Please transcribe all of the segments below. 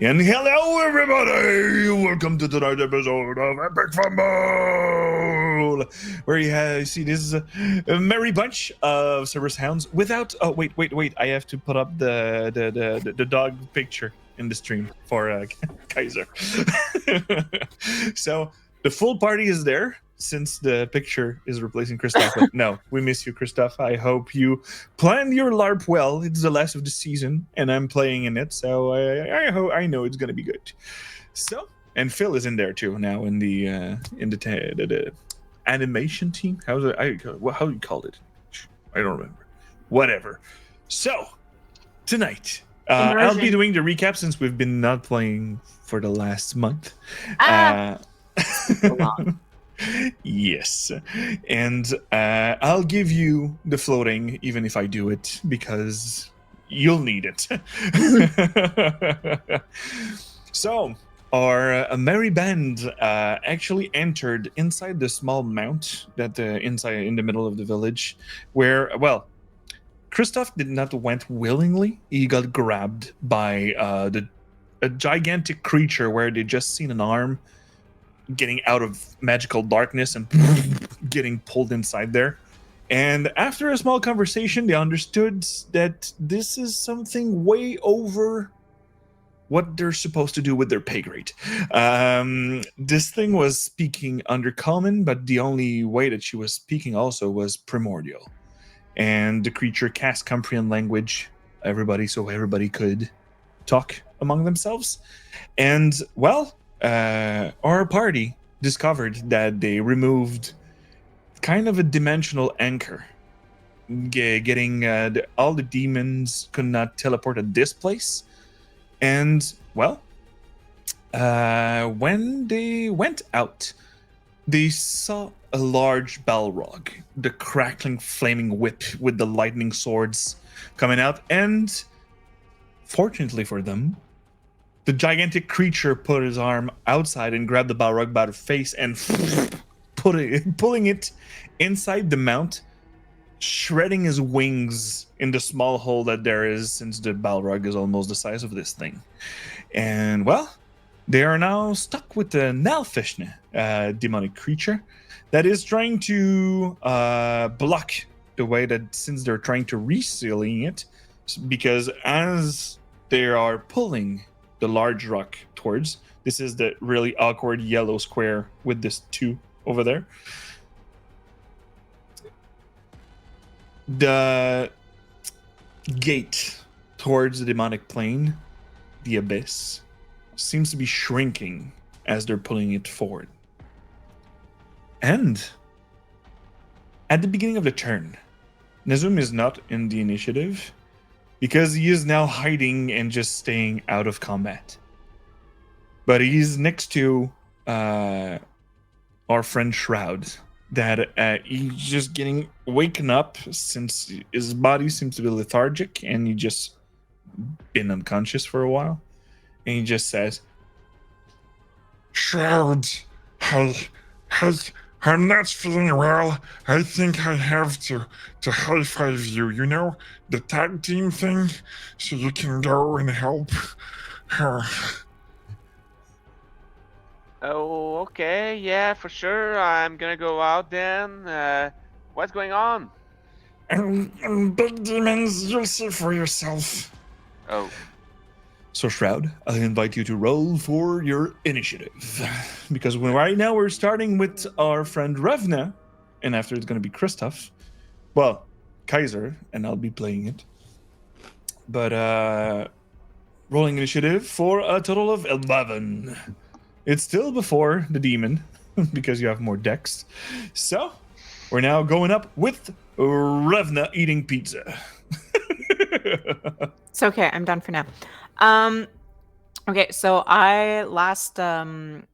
And hello, everybody! Welcome to tonight's episode of Epic Fumble, where you see this is a merry bunch of Cerberus Hounds. Without, oh wait! I have to put up the dog picture in the stream for Kaiser. So the full party is there since the picture is replacing Christoph. But no, we miss you, Christoph. I hope you planned your LARP well. It's the last of the season, and I'm playing in it, so I know it's gonna be good. So, and Phil is in there too now in the animation team. How do you call it? I don't remember. Whatever. So tonight, I'll be doing the recap since we've been not playing for the last month. Yes, and I'll give you the floating even if I do it because you'll need it. So our merry band actually entered inside the small mount that inside in the middle of the village where, well, Christoph did not went willingly. He got grabbed by a gigantic creature where they just seen an arm getting out of magical darkness and getting pulled inside there. And after a small conversation, they understood that this is something way over what they're supposed to do with their pay grade. This thing was speaking undercommon, but the only way that she was speaking also was primordial. And the creature cast comprehend language, so everybody could talk among themselves. And, well, our party discovered that they removed kind of a dimensional anchor, getting all the demons could not teleport at this place. And, well, when they went out, they saw a large Balrog, the crackling flaming whip with the lightning swords coming out, and fortunately for them, the gigantic creature put his arm outside and grabbed the Balrog by the face and pulling it inside the mount, shredding his wings in the small hole that there is, since the Balrog is almost the size of this thing. And, well, they are now stuck with the Nalfishne, demonic creature that is trying to block the way that, since they're trying to resealing it, because as they are pulling the large rock towards, this is the really awkward yellow square with this 2 over there. The gate towards the demonic plane, the abyss, seems to be shrinking as they're pulling it forward. And at the beginning of the turn, Nezum is not in the initiative because he is now hiding and just staying out of combat. But he's next to our friend Shroud, that he's just getting waken up since his body seems to be lethargic and he just been unconscious for a while. And he just says, Shroud, I'm not feeling well. I think I have to high five you, the tag team thing, so you can go and help her. Oh, okay, yeah, for sure. I'm gonna go out then. What's going on? And big demons, you'll see for yourself. Oh. So Shroud, I invite you to roll for your initiative. Because right now we're starting with our friend Revna, and after it's going to be Christoph. Well, Kaiser, and I'll be playing it. But rolling initiative for a total of 11. It's still before the demon, because you have more decks. So, we're now going up with Revna eating pizza. It's okay. I'm done for now. Okay, so I last thing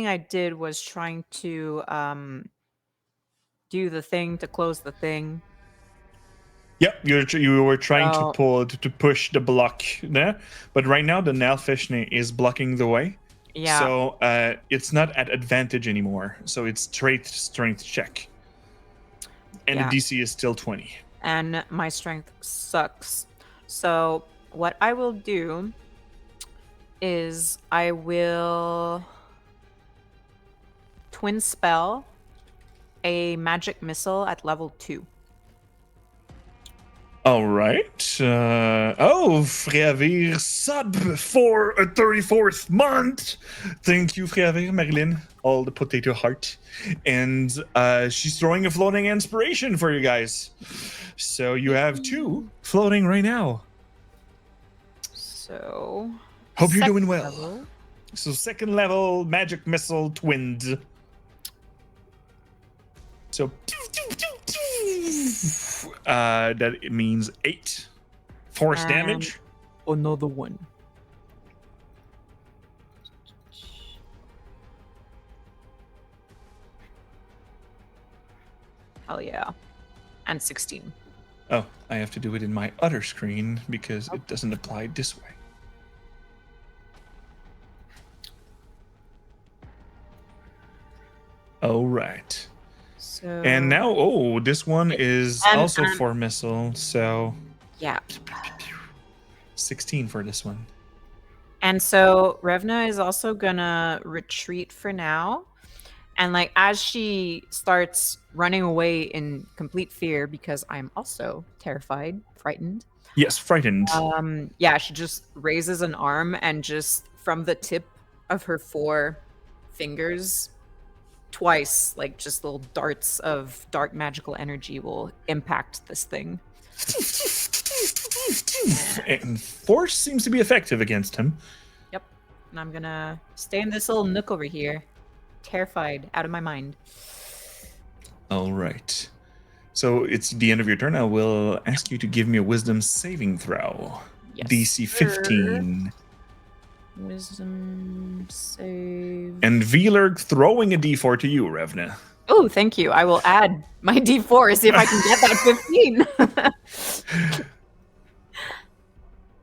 I did was trying to do the thing to close the thing. Yep, you were trying to push the block there, but right now the Nalfishne is blocking the way. Yeah. So it's not at advantage anymore. So it's straight strength check, and the DC is still 20. And my strength sucks. So what I will do is I will twin spell a magic missile at level 2. All right. Freavir sub for a 34th month. Thank you, Freavir, Marilyn. All the potato heart. And she's throwing a floating inspiration for you guys. So you have 2 floating right now. So Hope you're doing second well. level. So 2nd level magic missile twinned. So that means 8 force And damage. Another one. Hell yeah. And 16. Oh, I have to do it in my other screen because it doesn't apply this way. All right. So And now, this one is And- also and- for missile, so yeah. 16 for this one. And so Revna is also gonna retreat for now. And like as she starts running away in complete fear, because I'm also terrified, frightened. Yes, frightened. Yeah, she just raises an arm and just from the tip of her 4 fingers, twice, like just little darts of dark magical energy will impact this thing. And force seems to be effective against him. Yep. And I'm gonna stay in this little nook over here, terrified, out of my mind. All right. So it's the end of your turn. I will ask you to give me a wisdom saving throw. Yes, DC sir. 15. Wisdom save. And Veeler throwing a d4 to you, Revna. Oh, thank you. I will add my D4, see if I can get that 15.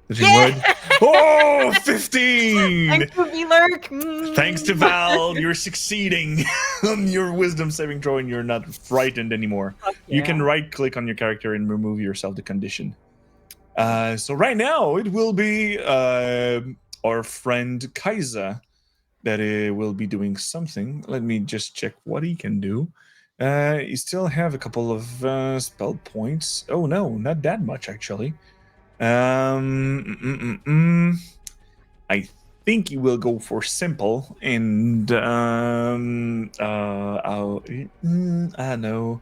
That you would. Oh, 15! Thank you, Veeler. Thanks to Val, you're succeeding on your wisdom saving throw and you're not frightened anymore. You can right click on your character and remove yourself the condition. So right now it will be our friend Kaiser that will be doing something. Let me just check what he can do. You still have a couple of spell points. Oh no, not that much actually. I think you will go for simple and I don't know.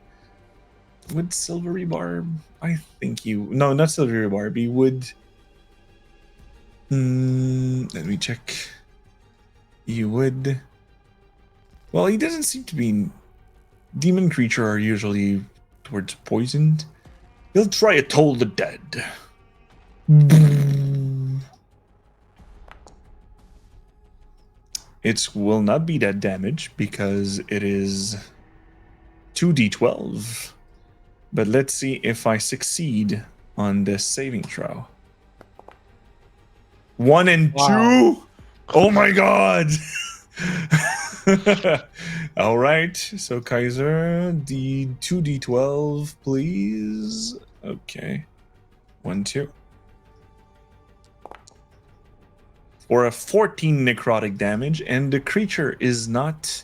Would silvery barb? I think you no, not silvery barb. He would. Let me check. You would. Well, he doesn't seem to be. Demon creature are usually towards poisoned. He'll try a Toll the Dead. It will not be that damage because it is 2d12. But let's see if I succeed on this saving throw. 1 and 2? Oh my god! All right, so Kaiser, the 2d12, please. Okay. 1, 2. For a 14 necrotic damage, and the creature is not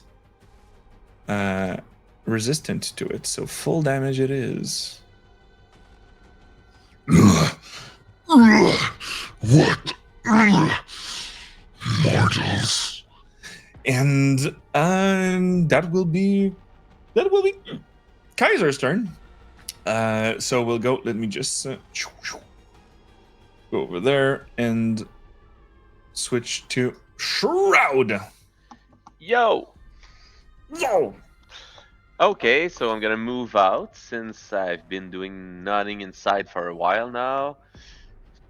resistant to it, so full damage it is. What? Mortals. And that will be Kaiser's turn. So we'll go. Let me just go over there and switch to Shroud. Yo! Yo! Okay, so I'm gonna move out since I've been doing nothing inside for a while now.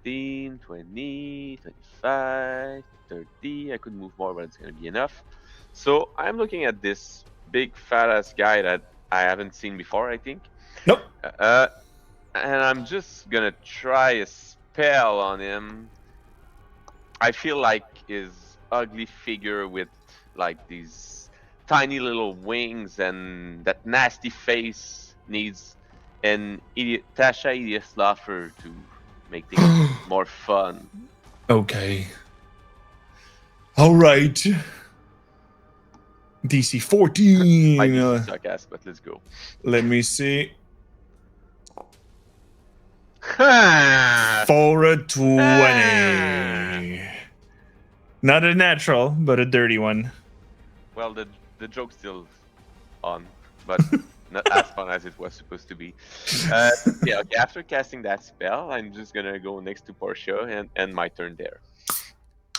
15, 20, 25, 30. I could move more, but it's gonna be enough. So I'm looking at this big fat ass guy that I haven't seen before, I think. Nope. And I'm just gonna try a spell on him. I feel like his ugly figure with like these tiny little wings and that nasty face needs an Tasha Idiot Sluffer to make things more fun. Okay. All right. DC 14. My DC suck ass, but let's go. Let me see. well, For a 20. Not a natural, but a dirty one. the joke's still on, but not as fun as it was supposed to be. Yeah, okay, after casting that spell, I'm just gonna go next to Portia and end my turn there.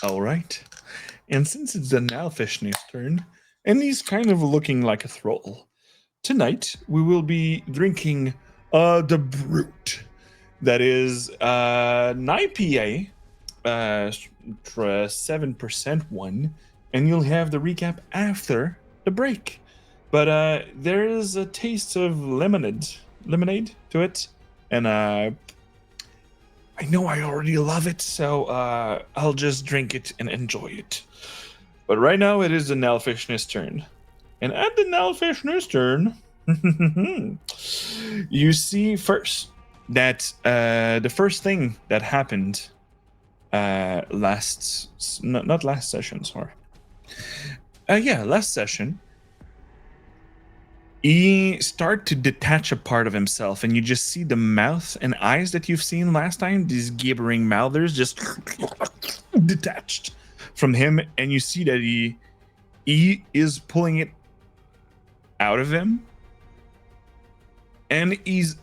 All right. And since it's the Nalfish's turn, and he's kind of looking like a thrall, tonight we will be drinking the Brute. That is an IPA, 7% one, and you'll have the recap after the break. But there is a taste of lemonade to it, and I know I already love it, so I'll just drink it and enjoy it. But right now it is the Nalfish's turn, and at the Nalfish's turn, you see first that the first thing that happened last session, last session, he start to detach a part of himself, and you just see the mouth and eyes that you've seen last time, these gibbering mouthers just detached from him, and you see that he is pulling it out of him, and he's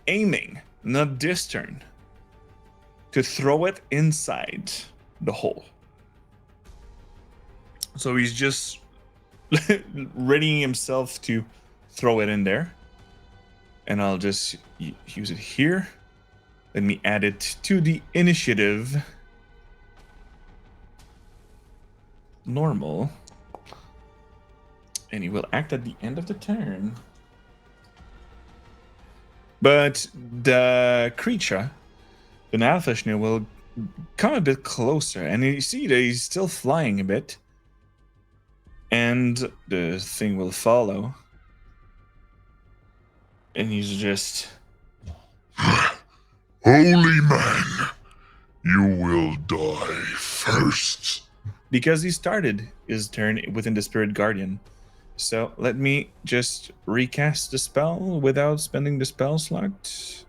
aiming, not this turn, to throw it inside the hole. So he's just readying himself to throw it in there. And I'll just use it here. Let me add it to the initiative. Normal. And he will act at the end of the turn. But the creature, the Nalfishnu, will come a bit closer, and you see that he's still flying a bit. And the thing will follow. And he's just... Holy man, you will die first. Because he started his turn within the Spirit Guardian. So let me just recast the spell without spending the spell slot.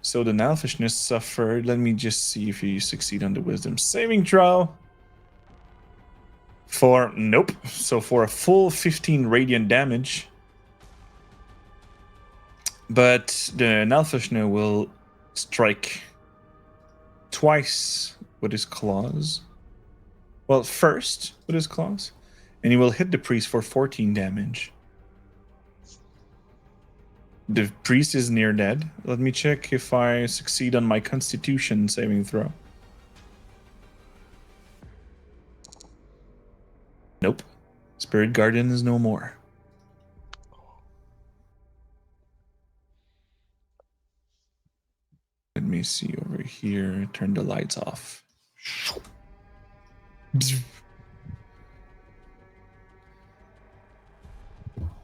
So the Nalfishness suffered. Let me just see if you succeed on the Wisdom saving throw. Nope. So for a full 15 radiant damage. But the Nalfishnu will strike twice with his claws. Well, first with his claws. And he will hit the priest for 14 damage. The priest is near dead. Let me check if I succeed on my Constitution saving throw. Nope. Spirit Guardian is no more. Let me see over here. Turn the lights off.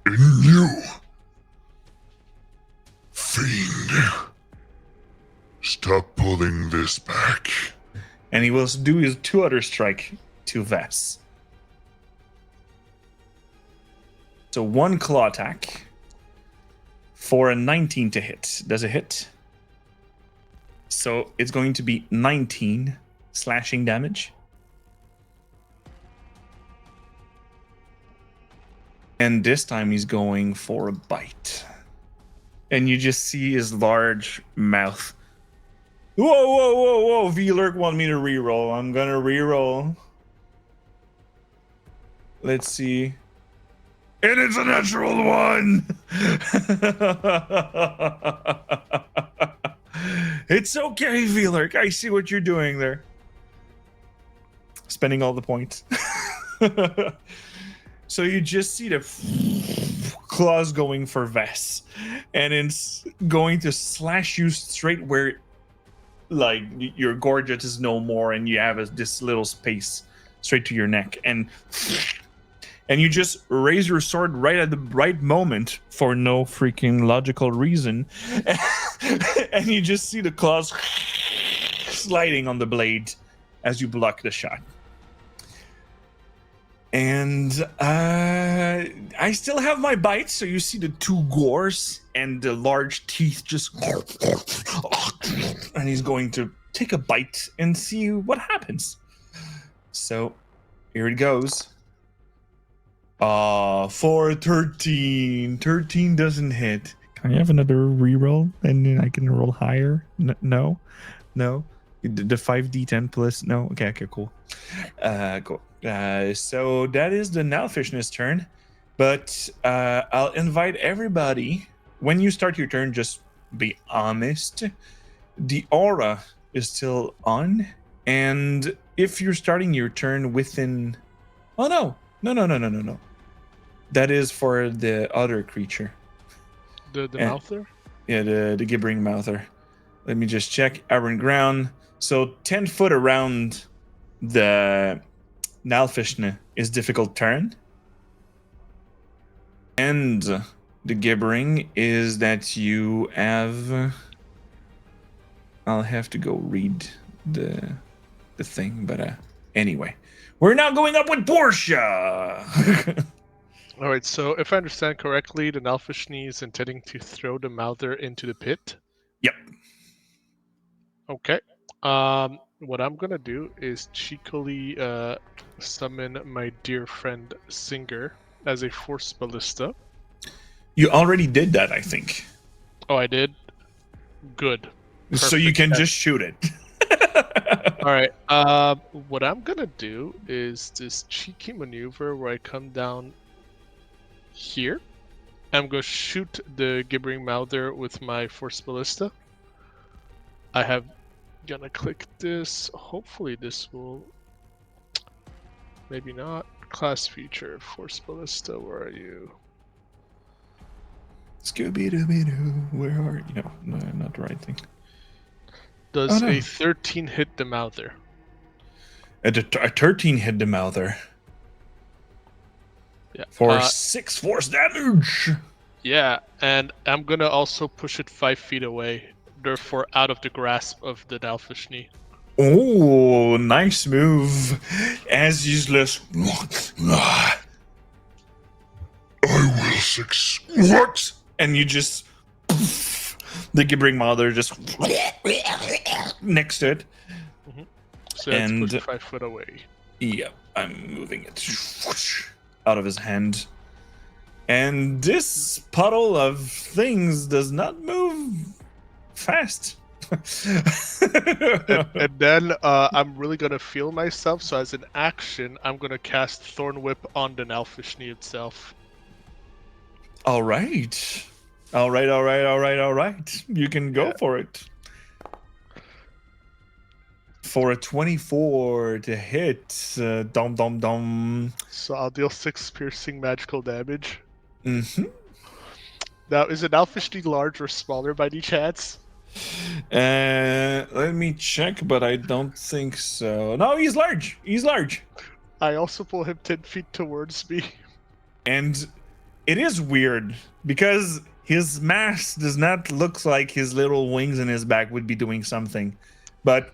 And you, fiend, stop pulling this back. And he will do his two other strike to Vess. So one claw attack for a 19 to hit. Does it hit? So it's going to be 19 slashing damage. And this time he's going for a bite. And you just see his large mouth. Whoa. V-Lurk want me to reroll. I'm going to reroll. Let's see. And it's a natural one! It's okay, V-Lurk. I see what you're doing there. Spending all the points. So you just see the claws going for Vess. And it's going to slash you straight where, like, your gorget is no more and you have this little space straight to your neck. And and you just raise your sword right at the right moment for no freaking logical reason, and you just see the claws sliding on the blade as you block the shot. And I still have my bite, so you see the two gores and the large teeth just, and he's going to take a bite and see what happens. So here it goes. For 13. 13 doesn't hit. Can I have another reroll and then I can roll higher? No. The 5d10 plus. No. Okay, cool. Cool. So that is the Nalfish's turn. But I'll invite everybody. When you start your turn, just be honest. The aura is still on. And if you're starting your turn within... Oh, no. No. That is for the other creature. The mouther? Yeah, the gibbering mouther. Let me just check. Iron ground. So 10 foot around the Nalfishne is difficult turn. And the gibbering is that you have... I'll have to go read the thing, but anyway. We're now going up with Portia! All right, so if I understand correctly, the Nalfishni is intending to throw the mouther into the pit. Yep. Okay. What I'm gonna do is cheekily summon my dear friend Singer as a force ballista. You already did that, I think. Oh, I did? Good. So you Perfect. can just shoot it. All right. What I'm gonna do is this cheeky maneuver where I come down here. I'm gonna shoot the gibbering mouther with my force ballista. I have gonna click this. Hopefully this will. Maybe not. Class feature force ballista. Where are you? Scooby-Dooby-Doo, where are you? No, not the right thing. Does no. a 13 hit the mouther? A 13 hit the mouther. Yeah. For 6 force damage. Yeah, and I'm gonna also push it 5 feet away, therefore out of the grasp of the Nalfishni. Oh, nice move. As he's less. I will succeed. What? And you just. The gibbering mother just. Next to it. So And- it's pushed 5 foot away. Yep, I'm moving it out of his hand. And this puddle of things does not move fast. And then I'm really gonna feel myself, so as an action, I'm gonna cast Thorn Whip on the Nalfishni itself. All right. You can go for it. For a 24 to hit, dom. So I'll deal 6 piercing magical damage. Mm-hmm. Now, is an Nalfishni large or smaller by any chance? Let me check, but I don't think so. No, he's large. I also pull him 10 feet towards me. And it is weird because his mass does not look like his little wings in his back would be doing something. But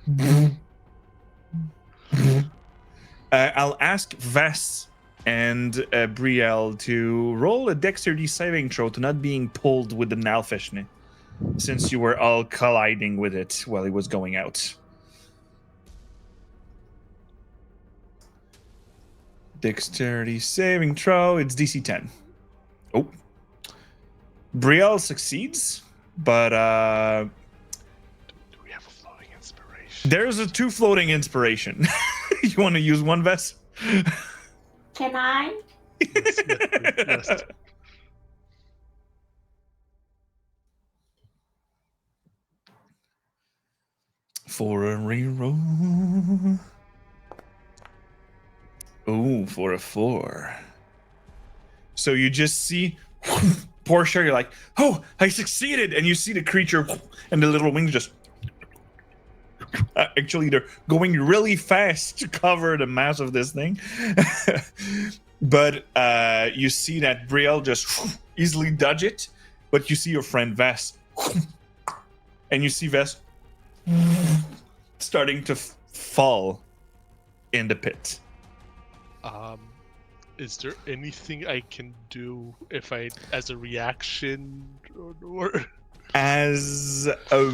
I'll ask Vess and Brielle to roll a dexterity saving throw to not being pulled with the Nalfishne, since you were all colliding with it while he was going out. Dexterity saving throw. It's DC 10. Oh. Brielle succeeds, but Do we have a floating inspiration? there's a 2 floating inspiration. You want to use one, Vess? Can I? Yes. For a reroll. Ooh, for a 4. So you just see Portia, you're like, oh, I succeeded. And you see the creature and the little wings just. Actually, they're going really fast to cover the mass of this thing. But you see that Brielle just easily dodge it, but you see your friend Vess, and you see Vess starting to fall in the pit. Is there anything I can do if I, as a reaction, or... As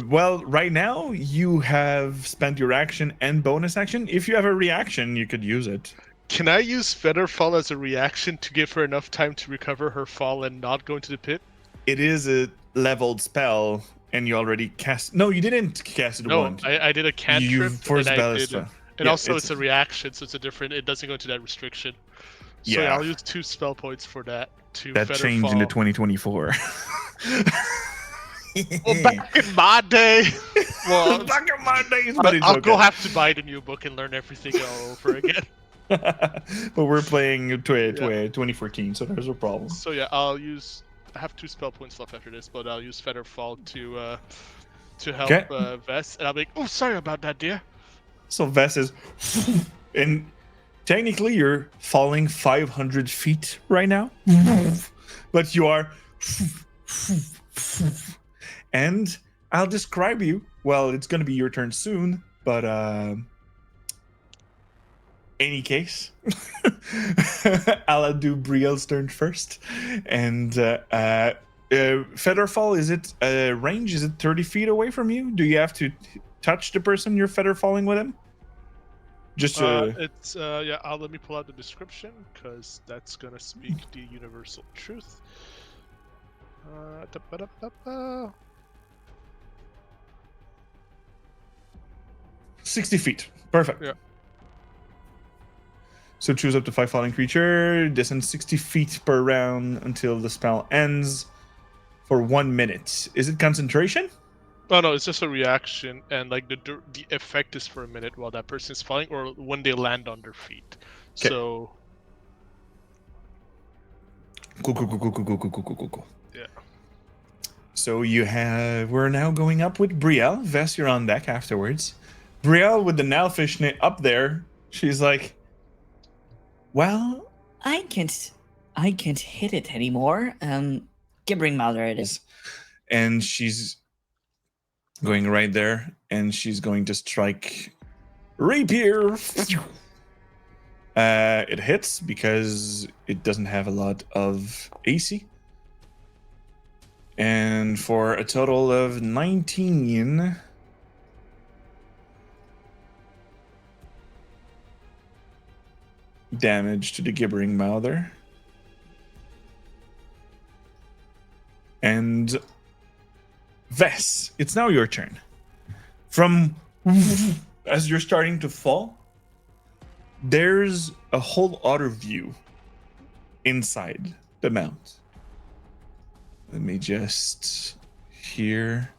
well, right now you have spent your action and bonus action. If you have a reaction, you could use it. Can I use Feather Fall as a reaction to give her enough time to recover her fall and not go into the pit? It is a leveled spell, and you already cast. No, you didn't cast it No, once. I did a cantrip. You first and spell I is did, spell. and Yeah, also it's a reaction, so it's a different. It doesn't go into that restriction. So Yeah. I'll use 2 spell points for that. To that Feather changed Fall. into 2024. Well, back in my day, well, Back in my days, but it's I'll okay. go have to buy the new book and learn everything all over again. But we're playing 2014, so there's a problem. So yeah, I'll use. I have 2 spell points left after this, but I'll use Feather Fall to help Okay. Vess, and I'll be like, "Oh, sorry about that, dear." So Vess is, and technically you're falling 500 feet right now, but you are, and I'll describe you. Well, it's gonna be your turn soon, but any case, I'll do Brielle's turn first, and Featherfall, is it range? Is it 30 feet away from you? Do you have to touch the person you're featherfalling with him? Just It's yeah. Let me pull out the description because that's gonna speak the universal truth. Da-ba-da-ba-ba. 60 feet. Perfect. Yeah. So choose up to 5 falling creature, distance 60 feet per round until the spell ends for 1 minute. Is it concentration? Oh no, it's just a reaction, and like the effect is for a minute while that person is falling, or when they land on their feet. 'Kay. So Cool. yeah. So we're now going up with Brielle. Vess, you're on deck afterwards. Brielle with the Nalfish up there, she's like, Well, I can't hit it anymore. Gibbering Mother it is. and she's going right there, and she's going to strike Rapier. It hits because it doesn't have a lot of AC. And for a total of 19 damage to the Gibbering Mouther. And Vess, it's now your turn. From as you're starting to fall, there's a whole other view inside the mount. Let me just hear.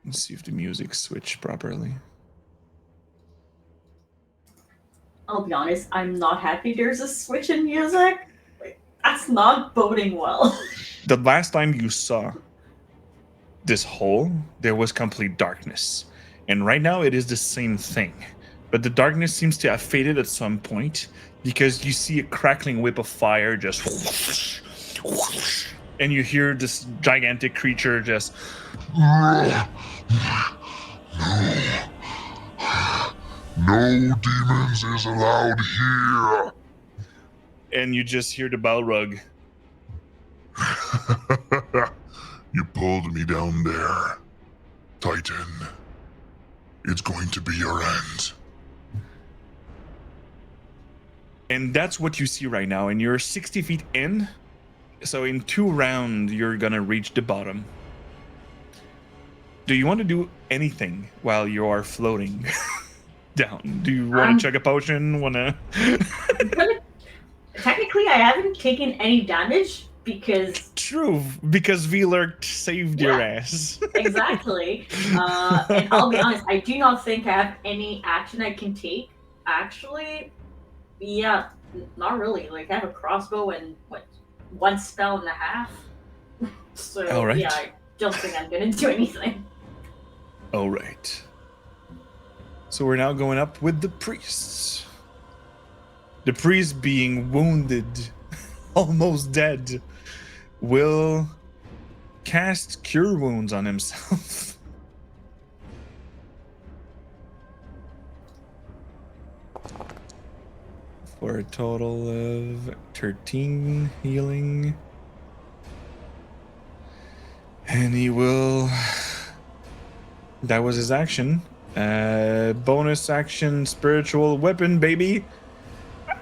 Let's see if the music switched properly. I'll be honest, I'm not happy there's a switch in music. Like, that's not boding well. The last time you saw this hole, there was complete darkness. And right now it is the same thing. But the darkness seems to have faded at some point because you see a crackling whip of fire just and you hear this gigantic creature just No demons is allowed here. and you just hear the Balrog. You pulled me down there, Titan. It's going to be your end. And that's what you see right now. And you're 60 feet in. So in 2 rounds, you're going to reach the bottom. Do you want to do anything while you are floating down? Do you want to chug a potion? Want to... Technically, I haven't taken any damage because... True, because V-Lurk saved your ass. Exactly. And I'll be honest, I do not think I have any action I can take. Actually, yeah, not really. Like, I have a crossbow and, 1 spell and a half. So, All right. yeah, I don't think I'm going to do anything. All right. So we're now going up with the priests. the priest being wounded, almost dead, will cast Cure Wounds on himself. For a total of 13 healing. And he will... That was his action. Bonus action, spiritual weapon, baby. Ah!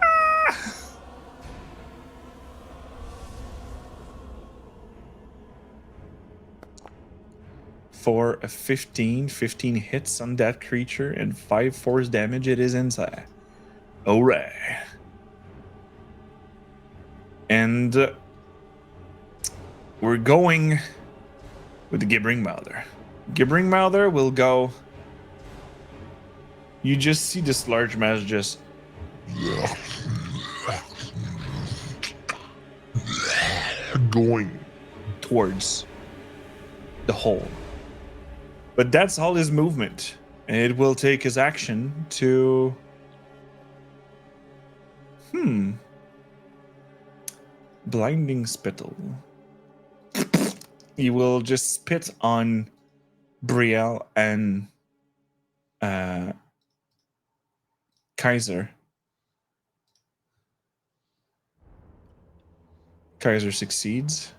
For a 15 hits on that creature and 5 force damage it is inside. Alright. And we're going with the Gibbering Mouther. Gibbering Mouther will go. You just see this large mass just going towards the hole. But that's all his movement. And it will take his action to... Blinding Spittle. He will just spit on Brielle and Kaiser. Kaiser succeeds.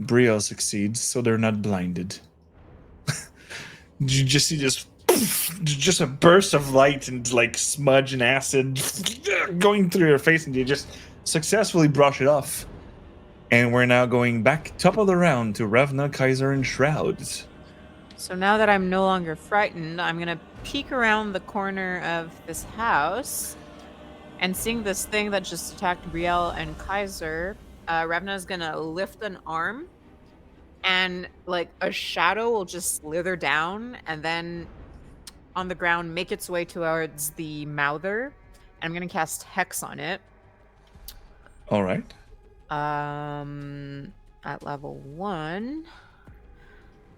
Brielle succeeds, so they're not blinded. You just see this, just a burst of light and like smudge and acid going through your face, and you just successfully brush it off. And we're now going back top of the round to Ravna, Kaiser, and Shrouds. So now that I'm no longer frightened, I'm gonna peek around the corner of this house, and seeing this thing that just attacked Brielle and Kaiser, Ravna's gonna lift an arm, and like a shadow will just slither down, and then on the ground make its way towards the Mouther. And I'm gonna cast Hex on it. All right. At level 1.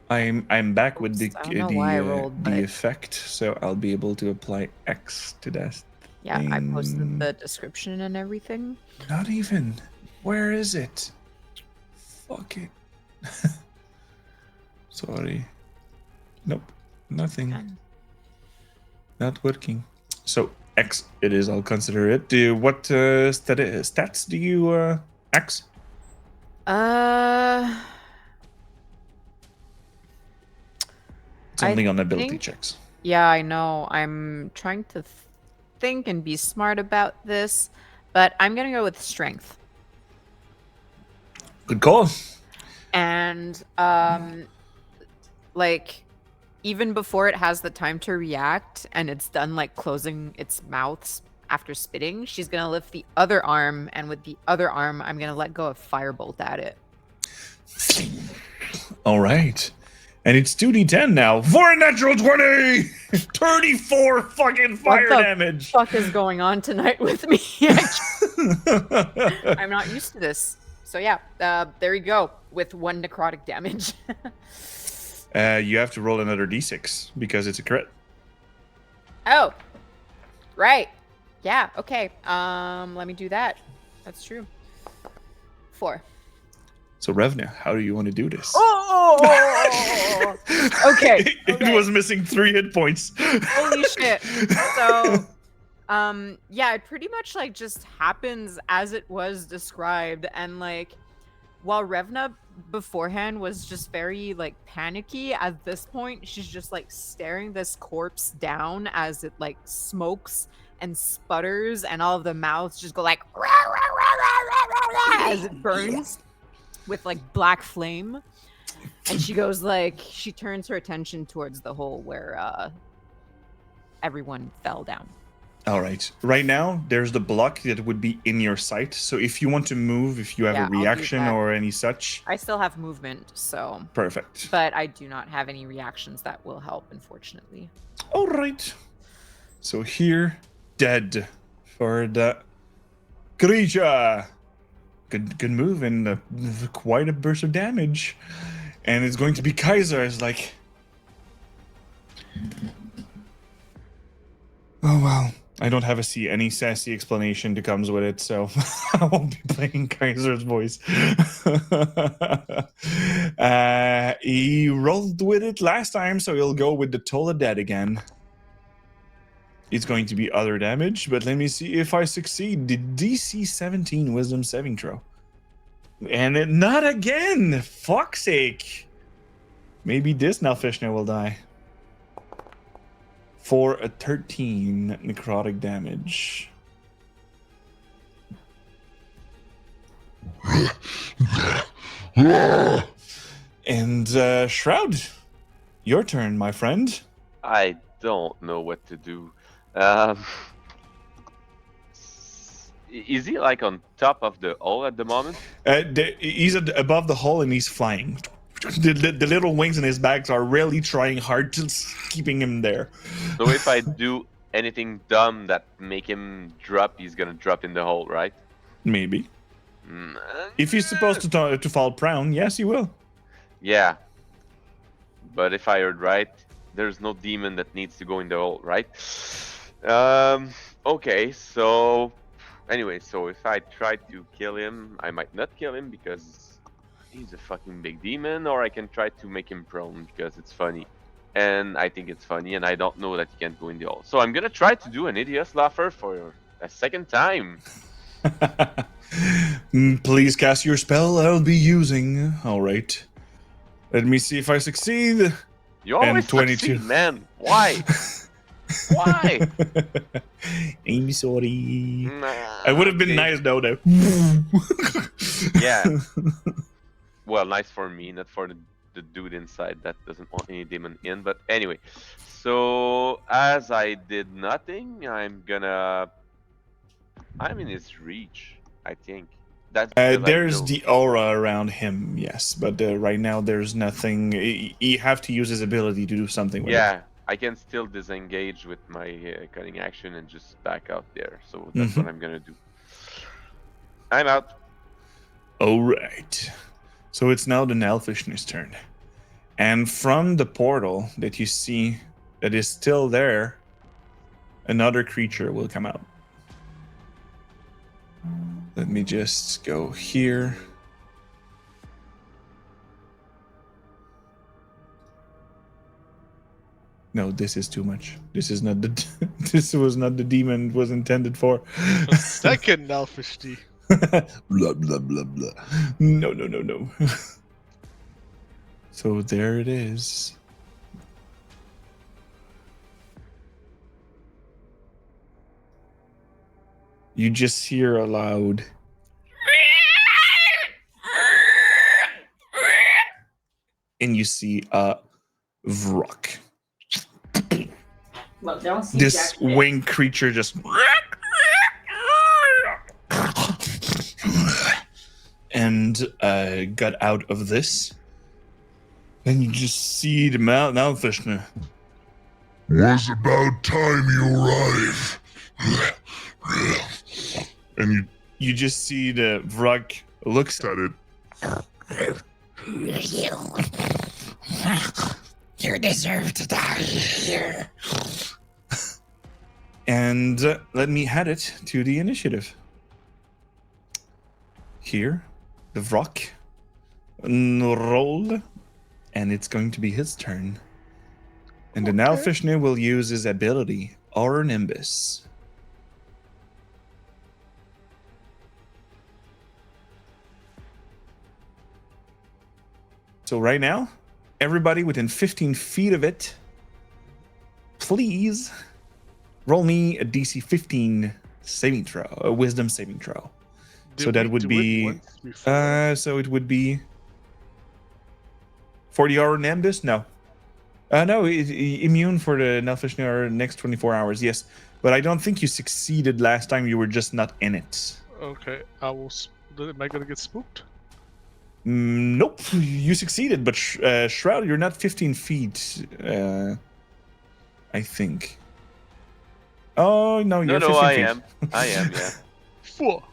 I'm back with the I don't know why I rolled, but... effect, so I'll be able to apply X to that. Yeah, I posted the description and everything. Not even. Where is it? Fuck it. Sorry. Nope. Nothing. Okay. Not working. So X it is. I'll consider it. What stats do you X? Something on ability checks. Yeah, I know. I'm trying to think and be smart about this, but I'm gonna go with strength. Good call. And like even before it has the time to react and it's done like closing its mouth after spitting, she's gonna lift the other arm, and with the other arm I'm gonna let go of firebolt at it. All right. And it's 2d10 now for a natural 20! 34 fucking fire damage! What the fuck is going on tonight with me? I'm not used to this. So yeah, there you go, with 1 necrotic damage. You have to roll another d6 because it's a crit. Oh, right. Yeah, okay. Let me do that. That's true. 4. So Revna, how do you want to do this? Oh! Okay. It was missing 3 hit points. Holy shit. So, yeah, it pretty much like just happens as it was described, and like while Revna beforehand was just very like panicky, at this point she's just like staring this corpse down as it like smokes and sputters, and all of the mouths just go like rah, rah, rah, rah, rah, as it burns with like black flame. And she goes like, she turns her attention towards the hole where everyone fell down. All right. Right now, there's the block that would be in your sight. So if you want to move, if you have a reaction or any such. I still have movement, so. Perfect. But I do not have any reactions that will help, unfortunately. All right. So here, dead for the creature. Good move and quite a burst of damage. And it's going to be Kaiser. It's like, oh well, I don't have any sassy explanation that comes with it, so I won't be playing Kaiser's voice. He rolled with it last time, so he'll go with the Toll of Dead again. It's going to be other damage, but let me see if I succeed. The DC 17 Wisdom saving throw. And not again! Fuck's sake! Maybe this Nalfishna will die. For a 13 necrotic damage. And Shroud, your turn, my friend. I don't know what to do. Is he like on top of the hole at the moment? He's above the hole and he's flying. The little wings in his back are really trying hard to keeping him there. So if I do anything dumb that make him drop, he's gonna drop in the hole, right? Maybe. If he's supposed to fall prone, yes, he will. Yeah. But if I heard right, there's no demon that needs to go in the hole, right? Okay, so anyway, so if I try to kill him, I might not kill him because he's a fucking big demon, or I can try to make him prone because it's funny. And I think it's funny, and I don't know that he can't go in the hole. So I'm gonna try to do an idiot laugher for a second time. Please cast your spell. I'll be using. All right. Let me see if I succeed. You always 22. succeed, man. Why? Why? I'm sorry. Nah, I would have been okay. nice though. Yeah. Well, nice for me, not for the dude inside that doesn't want any demon in. But anyway, so as I did nothing, I'm in his reach, I think. That's because I there's built- the aura around him, yes, but right now there's nothing. You have to use his ability to do something with it. Yeah, I can still disengage with my cutting action and just back out there. So that's what I'm gonna do. I'm out. All right. So it's now the Nalfishner's turn. And from the portal that you see that is still there, another creature will come out. Let me just go here. No, this is too much. This is not the this was not the demon it was intended for. A second Nalfishti. Blah blah blah blah. No, no, no, no. So there it is. You just hear a loud and you see a Vrock. Well, they don't see This jack shit. winged creature just and got out of this. And you just see the Nalfishner. Was about time you arrive. And you just see the Vrock looks at it. You deserve to die here. And let me add it to the initiative. Here, the Vrock rolled, and it's going to be his turn. And the Nalfishner will use his ability, Aura Nimbus. So right now, everybody within 15 feet of it, please roll me a DC 15 saving throw, a wisdom saving throw. So that would be, so it would be for the Aura Nimbus? No. No, immune for the Nalfishner next 24 hours, yes. But I don't think you succeeded last time, you were just not in it. Okay, I will. Am I gonna get spooked? Nope, you succeeded, but Shroud, you're not 15 feet, I think. Oh, no, you're 15 I feet. am. I am, yeah. Four.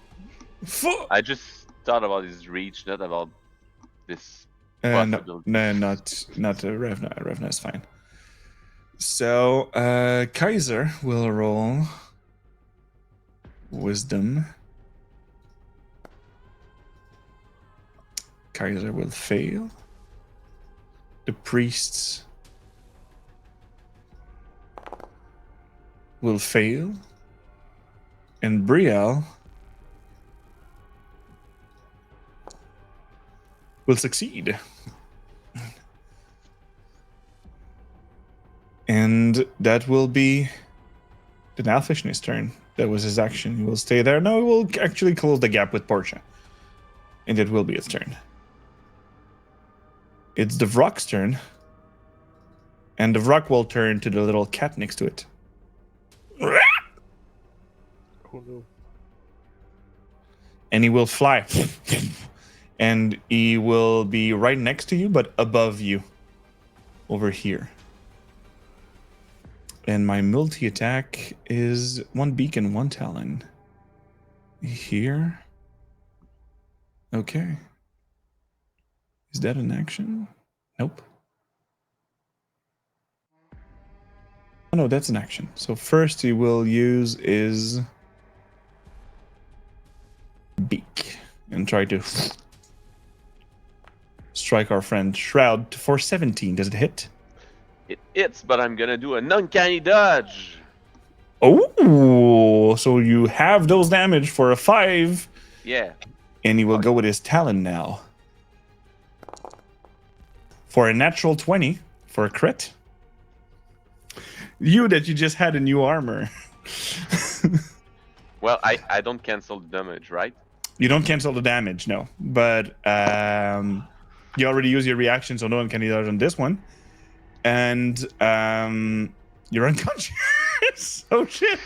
I just thought about his reach, not about this No, possibility. not Revna. Revna is fine. So, Kaiser will roll Wisdom. Kaiser will fail. The priests will fail. And Brielle will succeed. And that will be the Nalfish's turn. That was his action. He will stay there. No, he will actually close the gap with Portia. And it will be its turn. It's the Vrock's turn. And the Vrock will turn to the little cat next to it. Oh no. And he will fly. And he will be right next to you, but above you. Over here. And my multi-attack is 1 beacon, 1 talon. Here. Okay. Is that an action? Nope. Oh no, that's an action. So first he will use his beak and try to strike our friend Shroud for 17. Does it hit? It hits, but I'm gonna do an uncanny dodge. Oh, so you have those damage for a 5. Yeah. And he will go with his talon now. For a natural 20 for a crit. You that you just had a new armor. Well, I don't cancel the damage, right? You don't cancel the damage, no. But you already used your reaction, so no one can either on this one. And you're unconscious. Oh shit.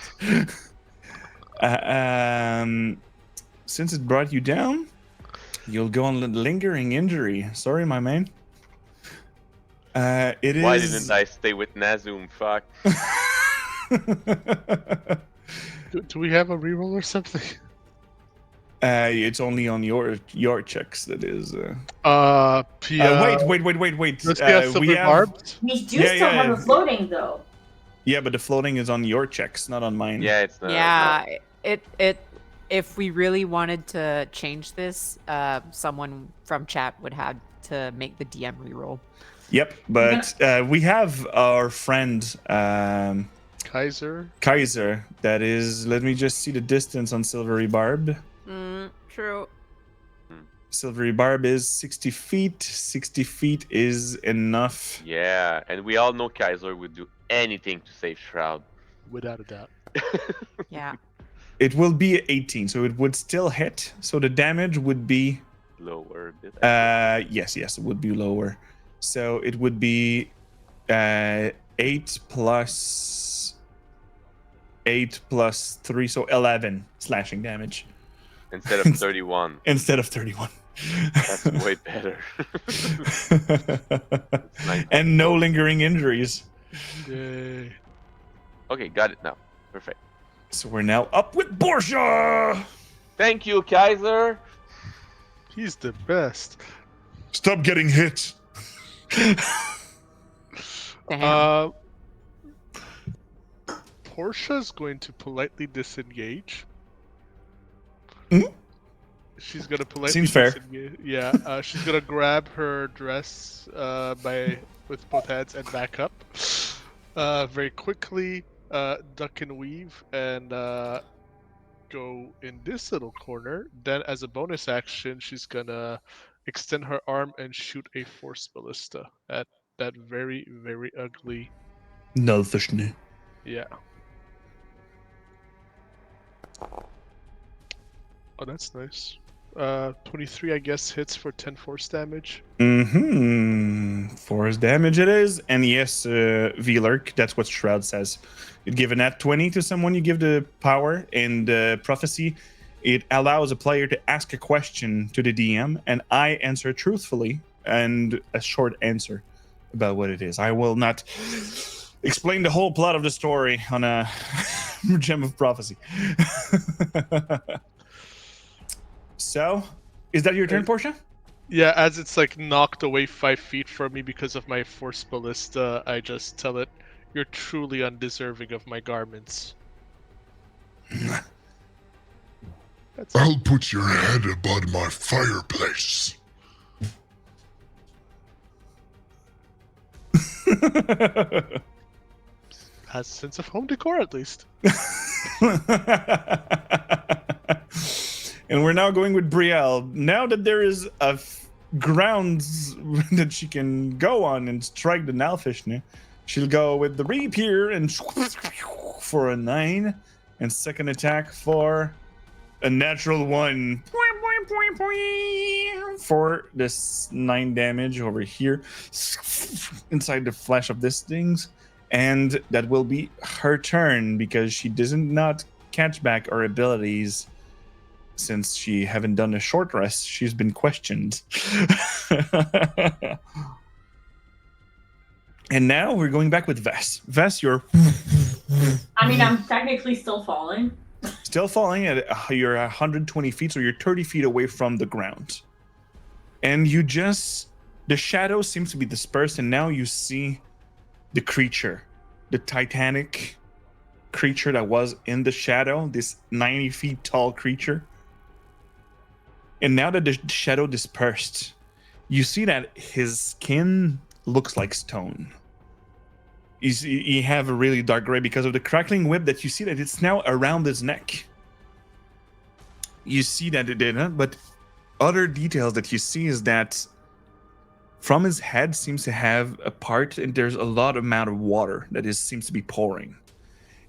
Since it brought you down, you'll go on lingering injury. Sorry, my man. It is. Why didn't I stay with Nazum? Fuck. Do we have a reroll or something? It's only on your checks. That is. Yeah. Wait. Let's get We silver have. barbed. We do Yeah, still yeah, have yeah. a floating though. Yeah, but the floating is on your checks, not on mine. Yeah, it's not. Yeah, it. If we really wanted to change this, someone from chat would have to make the DM reroll. Yep, but we have our friend Kaiser. Kaiser. That is. Let me just see the distance on Silvery Barb. True. Silvery Barb is 60 feet. 60 feet is enough. Yeah, and we all know Kaiser would do anything to save Shroud. Without a doubt. Yeah. It will be 18, so it would still hit. So the damage would be Lower a bit. yes, it would be lower. So it would be 8 plus 3, so 11 slashing damage Instead of 31. instead of 31. That's way better. Nice. And no lingering injuries. Yay. Okay, got it now. Perfect. So we're now up with Borsha. Thank you, Kaiser. He's the best. Stop getting hit. Damn. Portia's going to politely disengage. Hmm? She's gonna politely Seems fair. disengage. Yeah, she's gonna grab her dress with both hands and back up very quickly, duck and weave, and go in this little corner. Then, as a bonus action, she's gonna extend her arm and shoot a force ballista at that very, very ugly. Nalfishne. Yeah. Oh, that's nice. 23, I guess, hits for 10 force damage. Force damage it is. And yes, V-Lurk, that's what Shroud says. You'd give a nat 20 to someone you give the power. In the prophecy, it allows a player to ask a question to the DM, and I answer truthfully and a short answer about what it is. I will not explain the whole plot of the story on a Gem of Prophecy. So, is that your turn, Portia? Yeah, as it's like knocked away 5 feet from me because of my force ballista, I just tell it, "You're truly undeserving of my garments." That's I'll put your head above my fireplace. has a sense of home decor at least. And we're now going with Brielle. Now that there is a grounds that she can go on and strike the Nalfishne, she'll go with the rapier and for a 9, and second attack for a natural 1 for this 9 damage over here inside the flesh of this things. And that will be her turn because she doesn't not catch back her abilities since she haven't done a short rest. She's been questioned. And now we're going back with Vess. Vess, you're I mean, I'm technically still falling. still falling at you're 120 feet, so you're 30 feet away from the ground. And you just the shadow seems to be dispersed, and now you see the creature, the titanic creature that was in the shadow, this 90 feet tall creature. And now that the shadow dispersed, you see that his skin looks like stone. He have a really dark gray because of the crackling whip that you see that it's now around his neck. You see that it didn't, but other details that you see is that from his head seems to have a part, and there's a lot amount of water that seems to be pouring.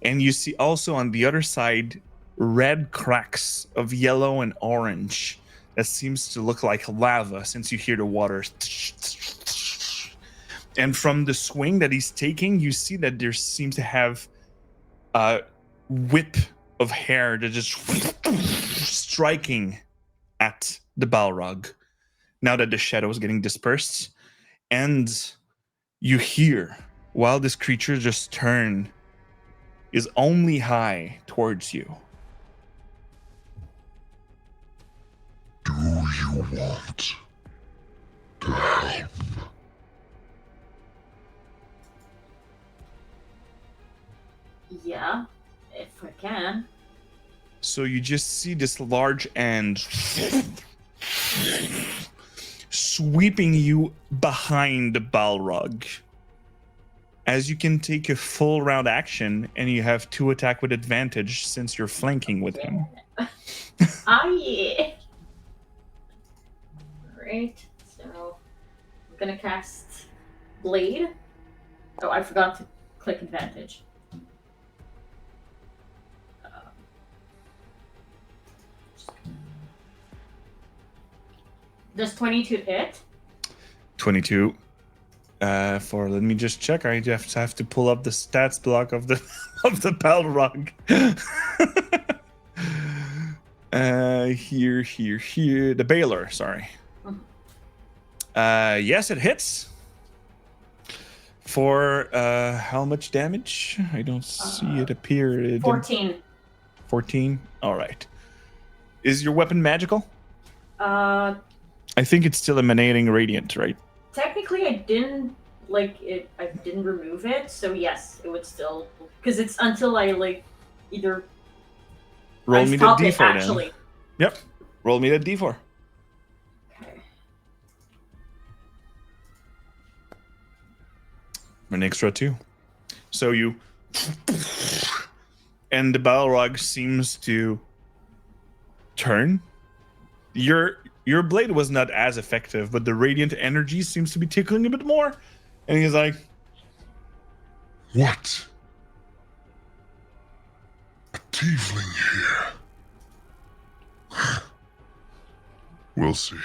And you see also on the other side red cracks of yellow and orange that seems to look like lava since you hear the water. And from the swing that he's taking, you see that there seems to have a whip of hair that is striking at the Balrog now that the shadow is getting dispersed. And you hear, while this creature just turned, is only high towards you. Do you want to help? Yeah, if I can. So you just see this large end sweeping you behind the Balrog. As you can take a full round action, and you have 2 attack with advantage since you're flanking with him. Oh yeah. Alright, so I'm gonna cast Blade. Oh, I forgot to click advantage. Does 22 hit? 22. Let me just check. I just have to pull up the stats block of the of the Balrog. Here. The Baylor, sorry. Yes, it hits. For how much damage? I don't see it appear. It 14. 14? Alright. Is your weapon magical? Uh, I think it's still emanating radiant, right? technically I didn't I didn't remove it, so yes, it would still, because it's until I either Roll I me the stop it d4 then. actually. Yep. Roll me the d4. Okay. An extra 2. So you and the Balrog seems to turn. Your blade was not as effective, but the radiant energy seems to be tickling a bit more. And he's like, What? A tiefling here. We'll see.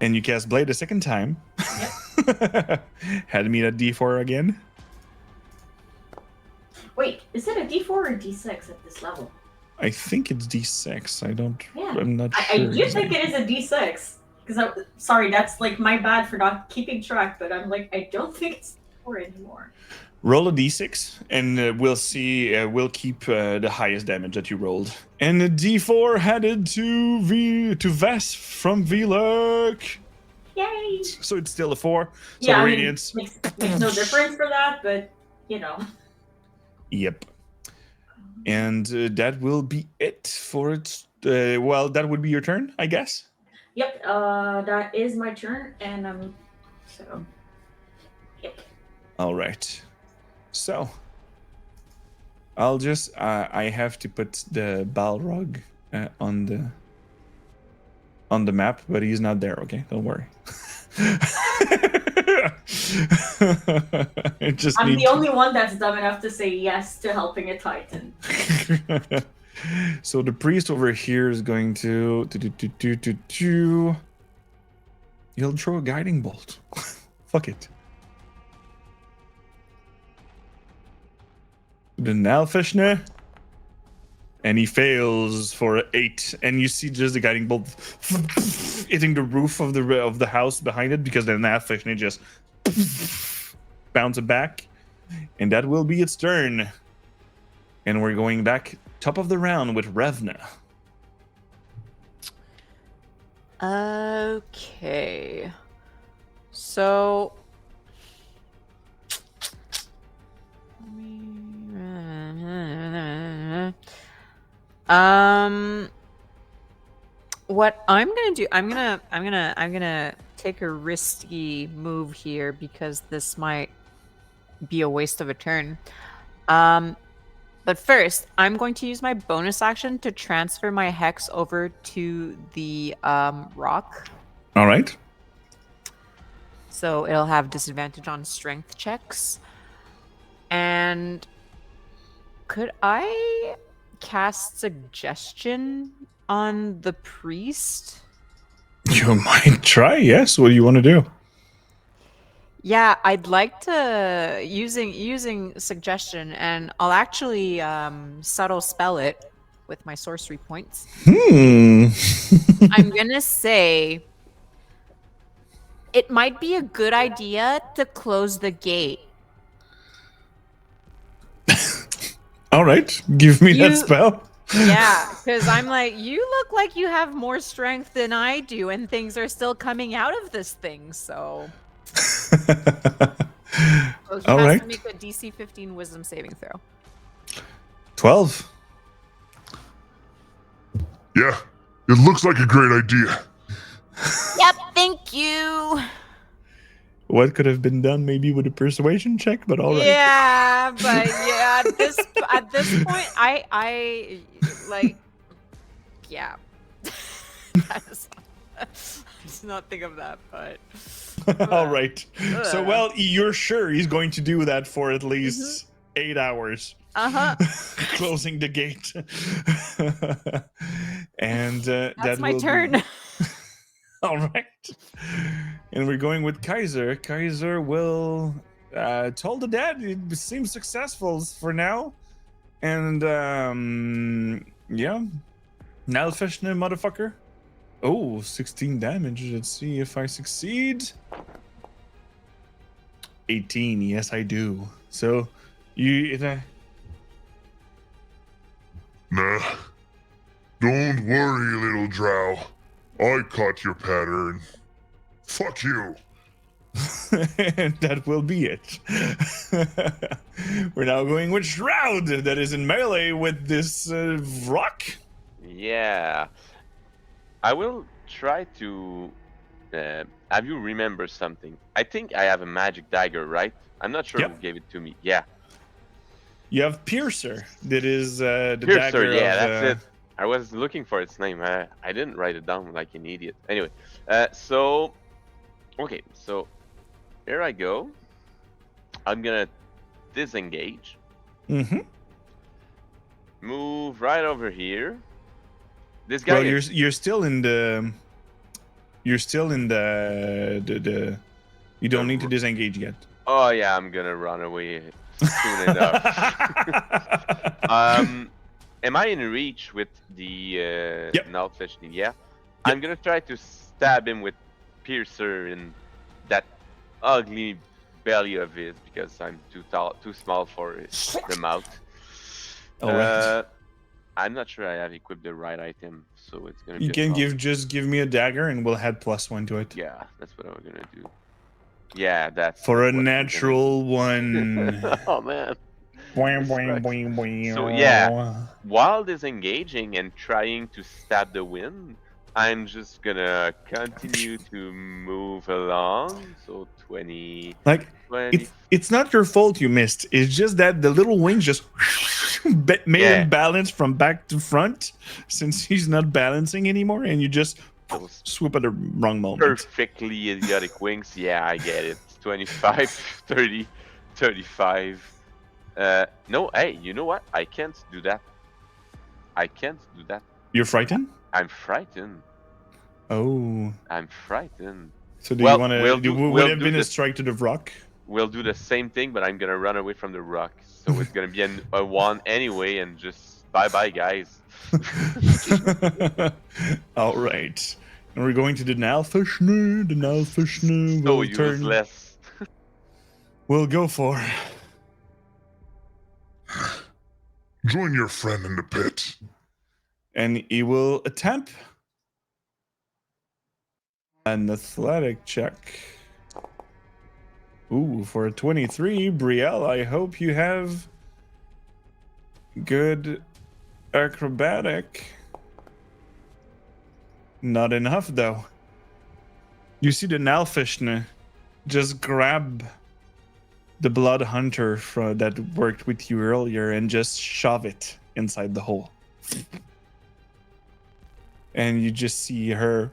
and you cast blade a second time. Had me at d4 again. Wait, is it a D4 or a D6 at this level? I think it's d6. Yeah. I'm not I sure. do think it is a D6. Because sorry, that's my bad for not keeping track, but I'm I don't think it's D4 anymore. Roll a d6, and we'll see. We'll keep the highest damage that you rolled. And a d4 headed to Vess from Veluk. Yay! So it's still a 4. So Yeah, I mean, radiance. makes no difference for that, but you know. Yep. And that will be it for it. Well, that would be your turn, I guess. Yep, that is my turn, and so, yep. All right. So, I'll just I have to put the Balrog on the map, but he's not there. Okay, don't worry. I'm the only one that's dumb enough to say yes to helping a Titan. So the priest over here is going to he'll throw a guiding bolt. Fuck it. The Nalfishne, and he fails for 8. And you see just the guiding bolt hitting the roof of the house behind it, because the Nalfishne just bounces back, and that will be its turn. And we're going back top of the round with Revna. Okay. So. What I'm gonna do, I'm gonna take a risky move here, because this might be a waste of a turn. But first, I'm going to use my bonus action to transfer my hex over to the rock. All right. So it'll have disadvantage on strength checks. And could I cast suggestion on the priest? You might try, yes. What do you want to do? Yeah, I'd like to using suggestion, and I'll actually subtle spell it with my sorcery points. I'm gonna say it might be a good idea to close the gate. All right, give me that spell. Yeah, because I'm like, you look like you have more strength than I do, and things are still coming out of this thing, so. So he All has right. to make a DC 15 Wisdom saving throw. 12. Yeah, it looks like a great idea. Yep, thank you. What could have been done maybe with a persuasion check, but all right. Yeah, but yeah, at this point, I like, yeah. I did not think of that, but. All right. So, well, you're sure he's going to do that for at least 8 hours. Closing the gate. And that's my turn. All right. And we're going with Kaiser. Kaiser will told the dad it seems successful for now. And yeah. Nalfishne, motherfucker. Oh, 16 damage. Let's see if I succeed. 18. Yes, I do. So you Nah. Don't worry, little drow. I caught your pattern. Fuck you. and that will be it. We're now going with Shroud, that is in melee with this rock. Yeah. I will try to have you remember something. I think I have a magic dagger, right? I'm not sure who gave it to me. Yeah. You have Piercer, that is the Piercer, dagger yeah, of, that's it. I was looking for its name. I didn't write it down like an idiot. Anyway, so okay, so here I go. I'm gonna disengage. Move right over here. This guy. Well, you're still in the. You're still in the. You don't need to disengage yet. Oh yeah, I'm gonna run away soon enough. Am I in reach with the Nalfish? Yeah. I'm gonna try to stab him with Piercer in that ugly belly of his, because I'm too small for the mouth. Alright. I'm not sure I have equipped the right item, so it's gonna be. You can give me a dagger, and we'll add +1 to it. Yeah, that's what I'm gonna do. Yeah, that's for a natural one. Oh man. Boing, This boing, sucks. boing, boing. So yeah, while disengaging and trying to stab the wind, I'm just gonna continue to move along. So 20, Like 20. it's not your fault you missed. It's just that the little wings just made Yeah. him balance from back to front since he's not balancing anymore, and you just Those swoop at the wrong moment. perfectly idiotic wings. Yeah, I get it. 25, 30, 35. No, hey, you know what? I can't do that. I can't do that. You're frightened? I'm frightened. Oh. I'm frightened. So do Well, you want to? we'll Would do it have been a this. strike to the rock? We'll do the same thing, but I'm gonna run away from the rock. So it's gonna be a 1 anyway, and just bye bye, guys. All right. And we're going to the Nalfishnu. The Nalfishnu So will turn. useless. We'll go for. Join your friend in the pit. And he will attempt an athletic check. Ooh, for a 23, Brielle, I hope you have good acrobatic. Not enough, though. You see the Nalfishne just grab the blood hunter that worked with you earlier and just shove it inside the hole. And you just see her.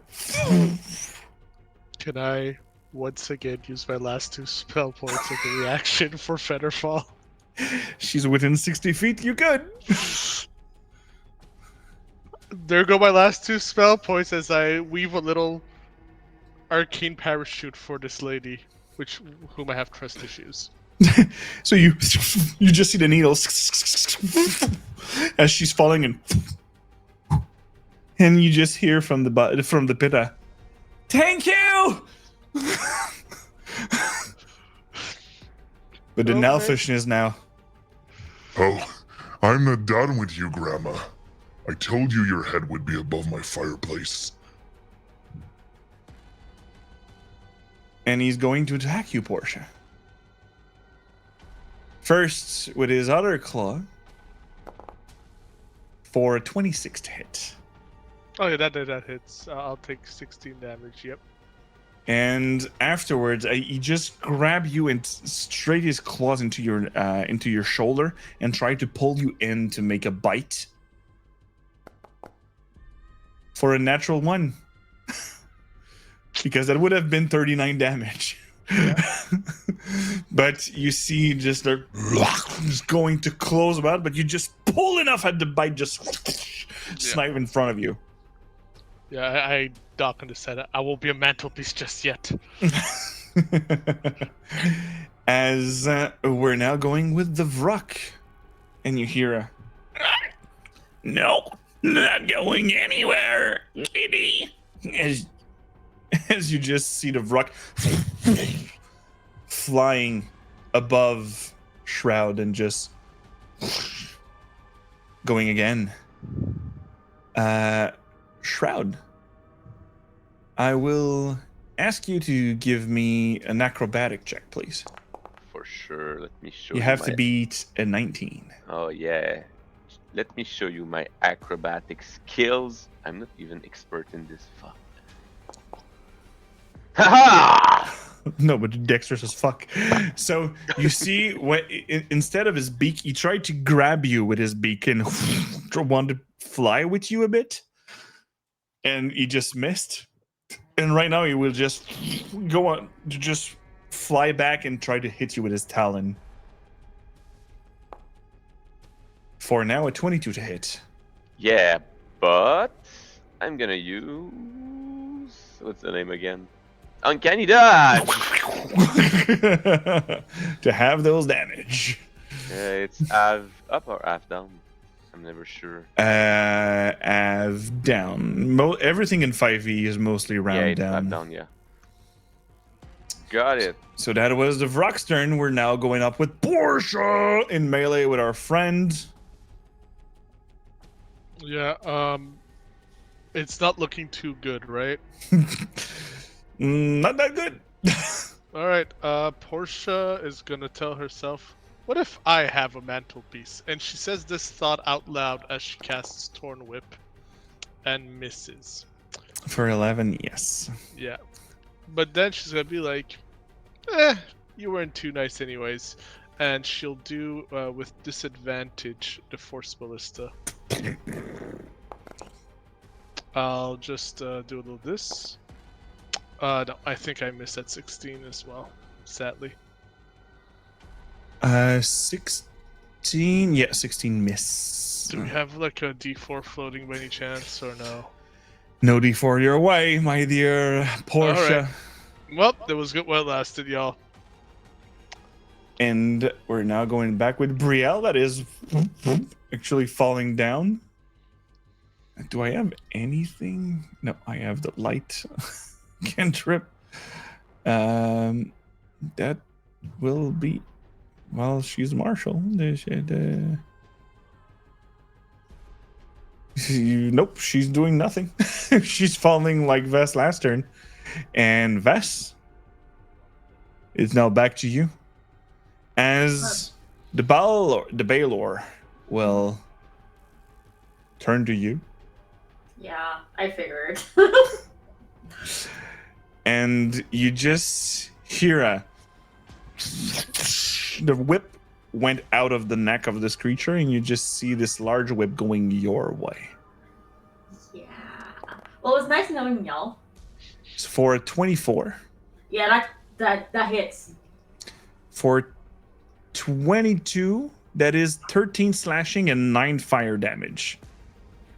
Can I once again use my last 2 spell points of the reaction for Fetterfall? She's within 60 feet. You could. There go my last 2 spell points as I weave a little arcane parachute for this lady, whom I have trust issues. So you just see the needles as she's falling in, and you just hear from the pitta, "Thank you." But the Okay. Nalfish is now. Oh, I'm not done with you, Grandma. I told you your head would be above my fireplace. And he's going to attack you, Portia. First, with his other claw, for a 26 to hit. Oh yeah, that hits. I'll take 16 damage. Yep. And afterwards, he just grab you and straight his claws into your shoulder and try to pull you in to make a bite. For a natural 1. Because that would have been 39 damage. Yeah. But you see just they're just going to close about, but you just pull enough at the bite, just snipe in front of you. Yeah, I dock on the side. I won't be a mantelpiece just yet. As we're now going with the Vruk, and you hear a "No, not going anywhere, kitty." As you just see the Vruk flying above Shroud and just going again. Shroud, I will ask you to give me an acrobatic check, please. For sure. Let me show You you. have to beat a 19. Oh yeah. Let me show you my acrobatic skills. I'm not even expert in this. Fuck. Haha! No, but dexterous as fuck. So you see, instead of his beak, he tried to grab you with his beak and wanted to fly with you a bit, and he just missed. And right now, he will just go on to just fly back and try to hit you with his talon. For now, a 22 to hit. Yeah, but I'm gonna use what's the name again? Uncanny dodge. To have those damage. It's half up or half down. I'm never sure. Av down. Everything in 5e is mostly round Yeah, it's down. half down. Yeah. Got it. So that was the Vruk's turn. We're now going up with Portia in melee with our friend. Yeah. It's not looking too good, right? Not that good. All right. Portia is gonna tell herself, What if I have a mantelpiece? And she says this thought out loud as she casts Torn Whip and misses. For 11, yes. Yeah. But then she's gonna be like, you weren't too nice anyways. And she'll do, with disadvantage, the Force Ballista. I'll just do a little this. No, I think I missed at 16 as well, sadly. 16. Yeah, 16 miss. Do we have like a D4 floating by any chance, or no? No D4 your way, my dear Portia. Alright. Well, that was good while it lasted, y'all. And we're now going back with Brielle. That is actually falling down. Do I have anything? No, I have the light cantrip. That will be. Well, she's Marshall. Nope, she's doing nothing. She's falling like Vess last turn. And Vess, it's now back to you. As the Baylor will turn to you. Yeah, I figured. And you just hear the whip went out of the neck of this creature, and you just see this large whip going your way. Yeah. Well, it was nice knowing y'all. It's for a 24. Yeah, that hits. For 22, that is 13 slashing and 9 fire damage.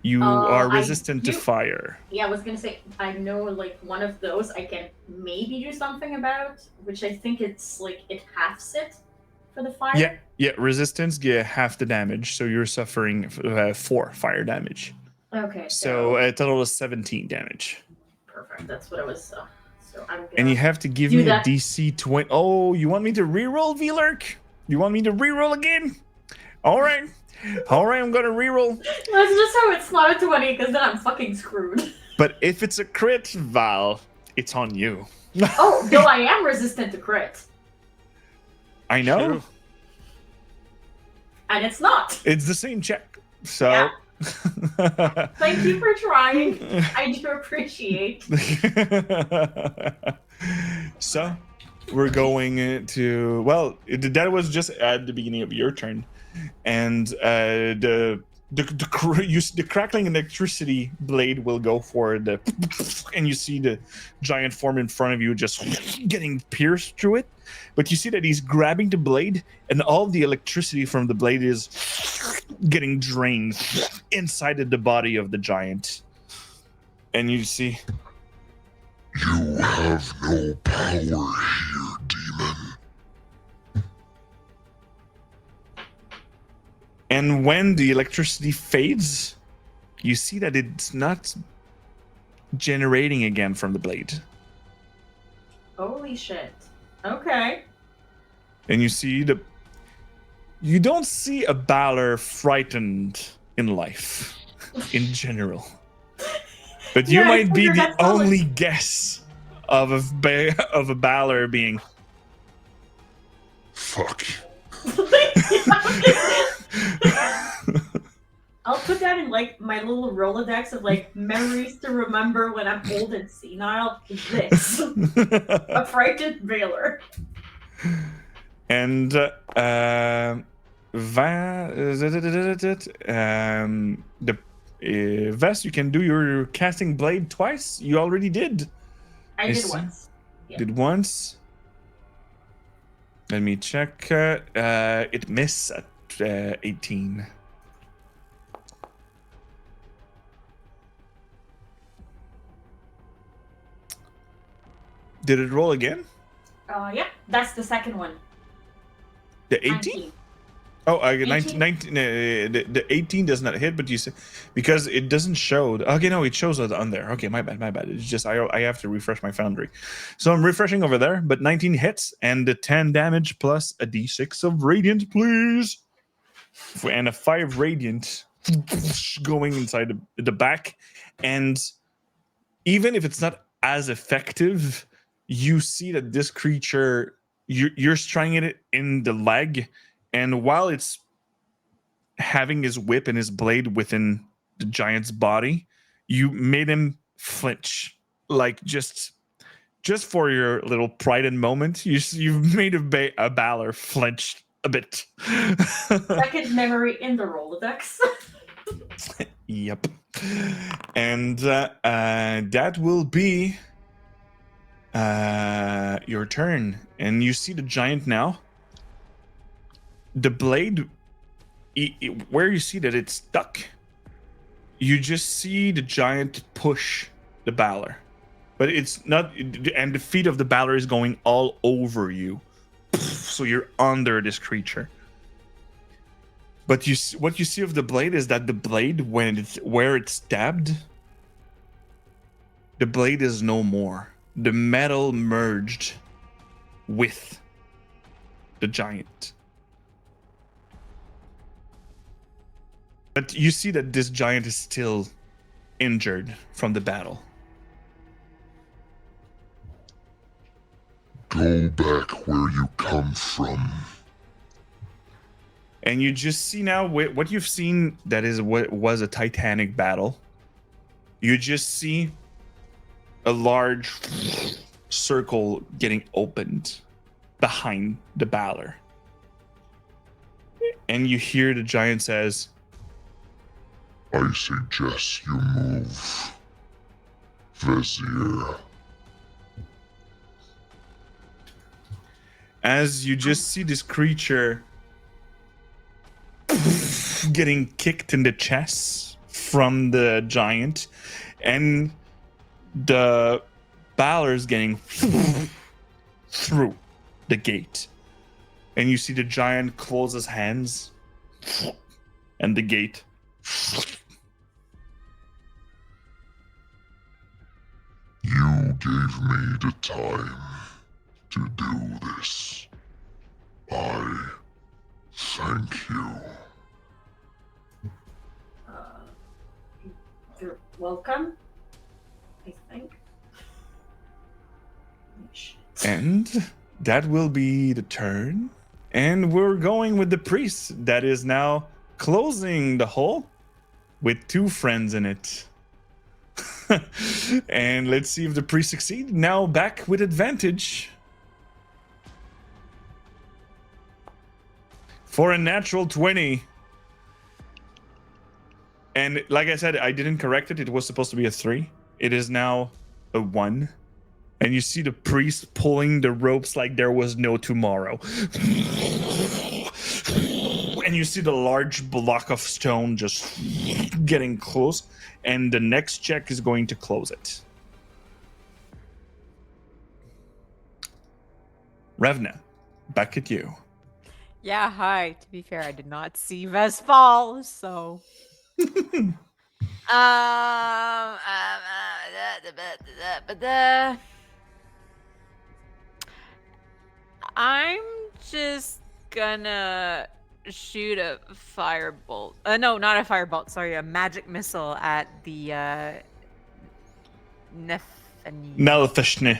You are resistant to fire. Yeah, I was gonna say, I know like one of those I can maybe do something about, which I think it's like it halves it for the fire. Yeah, resistance get half the damage, so you're suffering 4 fire damage. Okay. So a total of 17 damage. Perfect. That's what I was. So I'm gonna. And you have to give do me that. a DC 20. Oh, you want me to reroll, V-Lurk? You want me to reroll again? All right, I'm gonna reroll. That's just how it's not a 20, because then I'm fucking screwed. But if it's a crit, Val, it's on you. Oh, no, I am resistant to crit. I know. True. And it's not. It's the same check. So. Yeah. Thank you for trying. I do appreciate. So, we're going to. Well, that was just at the beginning of your turn, and the crackling electricity blade will go for the, and you see the giant form in front of you just getting pierced through it. But you see that he's grabbing the blade, and all the electricity from the blade is getting drained inside of the body of the giant. And you see, You have no power here, demon. and when the electricity fades, you see that it's not generating again from the blade. Holy shit. Okay. And you see you don't see a Balor frightened in life in general. But you Yeah, I might be figured the that's all it- only guess of a Balor being Fuck. I'll put that in like my little Rolodex of like memories to remember when I'm old and senile. This. A frightened Veiler. and Vest, you can do your casting blade twice. You already did. I Yes. did once. Yeah. Did once. Let me check. It missed at 18. Did it roll again? Yeah, that's the second one. The 18? Oh, I get 19. The 18 does not hit, but you say because it doesn't show. Okay, no, it shows on there. Okay, my bad. It's just I have to refresh my foundry, so I'm refreshing over there. But 19 hits and the 10 damage plus a d6 of radiant, please, and a 5 radiant going inside the back. And even if it's not as effective, you see that this creature you're striking it in the leg. And while it's having his whip and his blade within the giant's body, you made him flinch, like just for your little pride and moment. You've made a Balor flinch a bit. Second memory in the Rolodex. Yep. And that will be your turn. And you see the giant now. The blade, where you see that it's stuck, you just see the giant push the Balor. But it's not, and the feet of the Balor is going all over you. So you're under this creature. But what you see of the blade is that the blade, where it's stabbed, the blade is no more. The metal merged with the giant. But you see that this giant is still injured from the battle. Go back where you come from. And you just see now what you've seen, that is what was a titanic battle. You just see a large circle getting opened behind the Balor. And you hear the giant says, I suggest you move, Vizier. As you just see this creature getting kicked in the chest from the giant, and the Balor's getting through the gate. And you see the giant close his hands, and the gate. You gave me the time to do this. I thank you. You're welcome, I think. And that will be the turn. And we're going with the priest that is now closing the hole with 2 friends in it. And let's see if the priest succeeds. Now back with advantage. For a natural 20. And like I said, I didn't correct it. It was supposed to be a 3. It is now a 1. And you see the priest pulling the ropes like there was no tomorrow. And you see the large block of stone just getting close. And the next check is going to close it. Revna, back at you. Yeah, hi. To be fair, I did not see Vez fall, so. I'm just gonna shoot a firebolt. No, not a firebolt. Sorry, a magic missile at the Melfishne.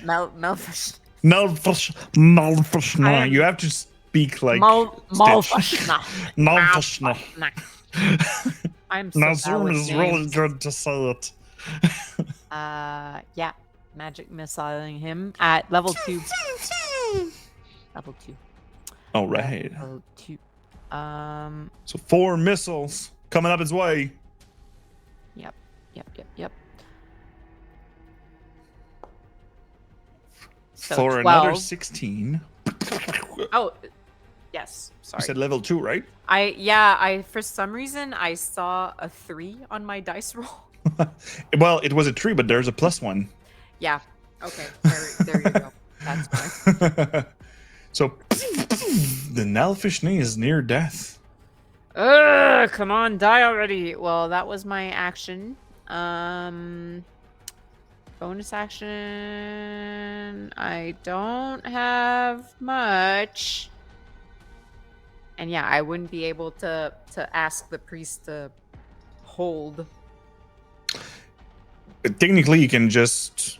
Melfish. Melfishne. You have to speak like Malfishna. Melfishne. I'm so Nazum bad is with really names. good to say it. Yeah, magic missiling him at level 2. Level 2. All right. Level 2. So 4 missiles coming up his way. Yep. So For 12. another 16. Oh, yes. Sorry. You said level 2, right? I for some reason I saw a 3 on my dice roll. Well, it was a 3, but there's a +1. Yeah. Okay. There you go. That's fine. So the Nalfishne is near death. Ugh, come on, die already. Well, that was my action. Bonus action. I don't have much. And yeah, I wouldn't be able to ask the priest to hold. Technically, you can just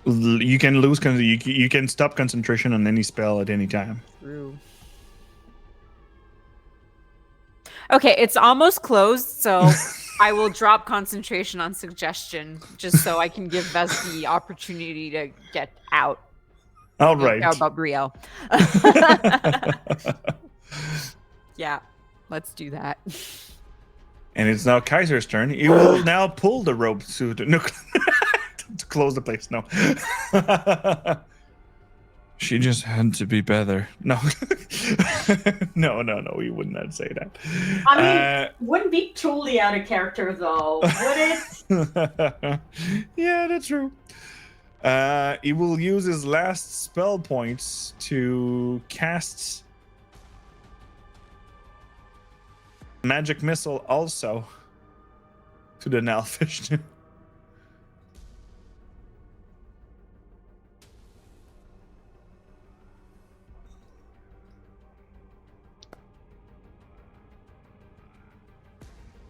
you can lose you can stop concentration on any spell at any time. True. Okay, it's almost closed, so I will drop concentration on suggestion just so I can give Vez the opportunity to get out. All right. How about Brielle? Yeah, let's do that. And it's now Kaiser's turn. He will now pull the rope to to close the place. No. She just had to be better. No. No, we would not say that. I mean, wouldn't be totally out of character though, would it? Yeah, that's true. He will use his last spell points to cast magic missile also to the Nalfish.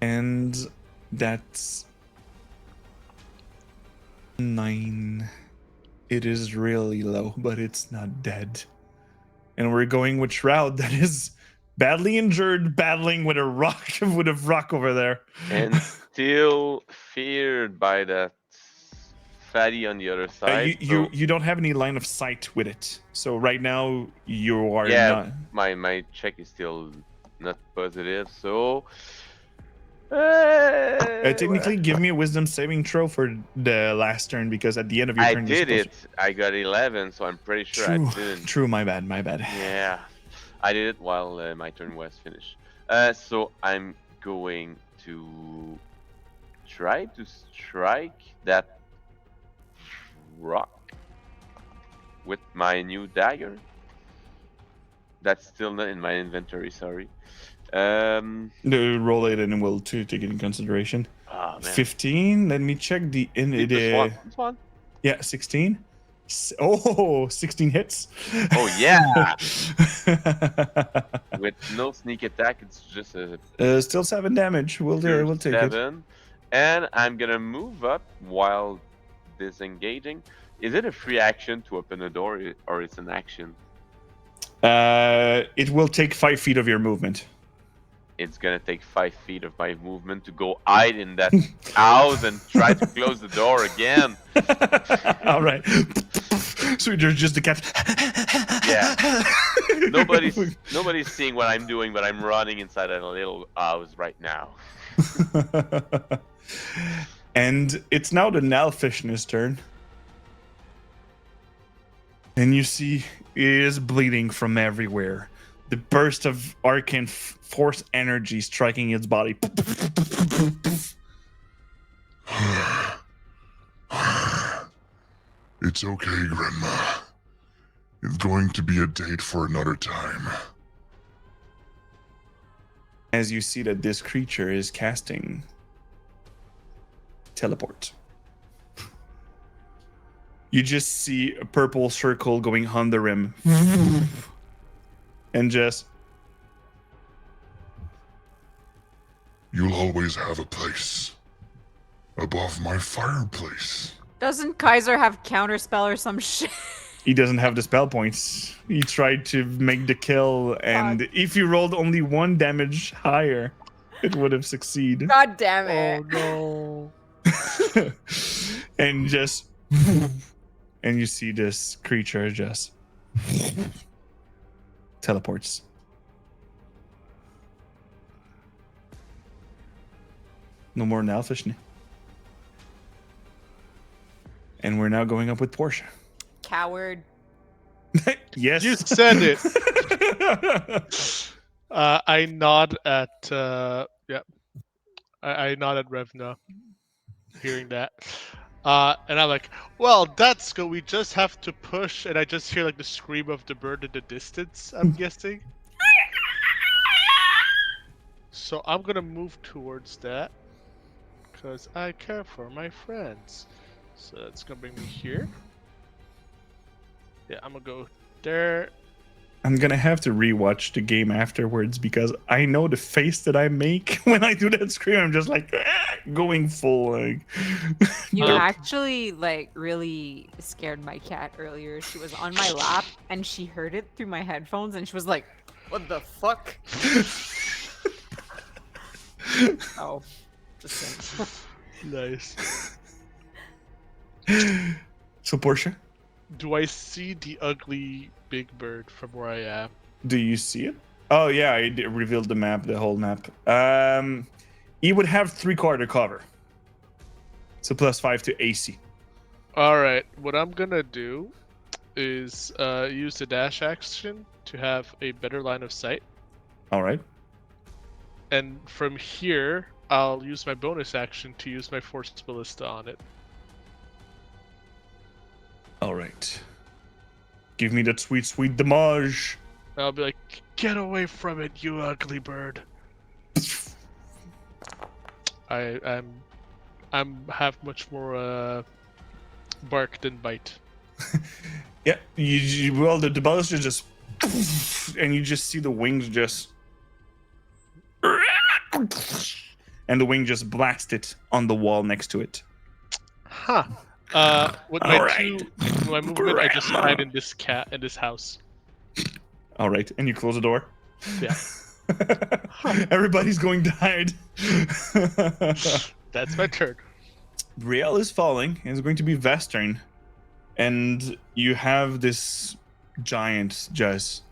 And that's 9. It is really low, but it's not dead. And we're going with Shroud that is badly injured, battling with a rock over there. And still feared by that fatty on the other side. You don't have any line of sight with it. So right now you are yeah, not. my check is still not positive, so Technically, give me a wisdom saving throw for the last turn because at the end of your I turn, did it. I got 11, so I'm pretty sure I didn't. True, my bad. Yeah, I did it while my turn was finished. So I'm going to try to strike that rock with my new dagger. That's still not in my inventory. Sorry. Roll it and we'll take it in consideration. Oh, man. 15. Let me check the This one. Yeah, 16. 16 hits. Oh yeah. With no sneak attack, it's just a still 7 damage. We'll take 7. And I'm gonna move up while disengaging. Is it a free action to open a door, or it's an action? It will take 5 feet of your movement. It's gonna take 5 feet of my movement to go hide in that house and try to close the door again. All right. So there's just the cat. Yeah. Nobody's seeing what I'm doing, but I'm running inside a little house right now. And it's now the Nalfish's turn. And you see he is bleeding from everywhere. The burst of arcane force energy striking its body. It's okay, Grandma. It's going to be a date for another time. As you see that this creature is casting teleport. You just see a purple circle going under him. And just... You'll always have a place. Above my fireplace. Doesn't Kaiser have counterspell or some shit? He doesn't have the spell points. He tried to make the kill, and if you rolled only 1 damage higher, it would have succeeded. God damn it. Oh no. And just... And you see this creature just... teleports. No more Nalfish. And we're now going up with Portia. Coward. Yes. You said it. I nod at I nod at Revna, hearing that. And I'm like, well, that's good. We just have to push, and I just hear like the scream of the bird in the distance, I'm guessing. So I'm gonna move towards that, because I care for my friends. So that's gonna bring me here. Yeah, I'm gonna go there. I'm gonna have to rewatch the game afterwards because I know the face that I make when I do that scream. I'm just like going full like. You actually like really scared my cat earlier. She was on my lap and she heard it through my headphones and she was like, "What the fuck?" Oh, the simp. Nice. So, Portia, Do I see the ugly big bird from where I am? do you see it? Oh yeah, I revealed the map, the whole map. You would have 3/4 cover. So +5 to AC. All right. What I'm gonna do is use the dash action to have a better line of sight, All right. and from here I'll use my bonus action to use my Force Ballista on it. All right. Give me that sweet, sweet damage. I'll be like, "Get away from it, you ugly bird!" I'm have much more bark than bite. Yeah. Well, the ballista just, and you just see the wings just, and the wing just blasted on the wall next to it. Huh. With All my right. my movement, I just hide in this house. All right, and you close the door. Yeah. Everybody's going to hide. That's my turn. Brielle is falling, and it's going to be Vestern. And you have this giant, Jez.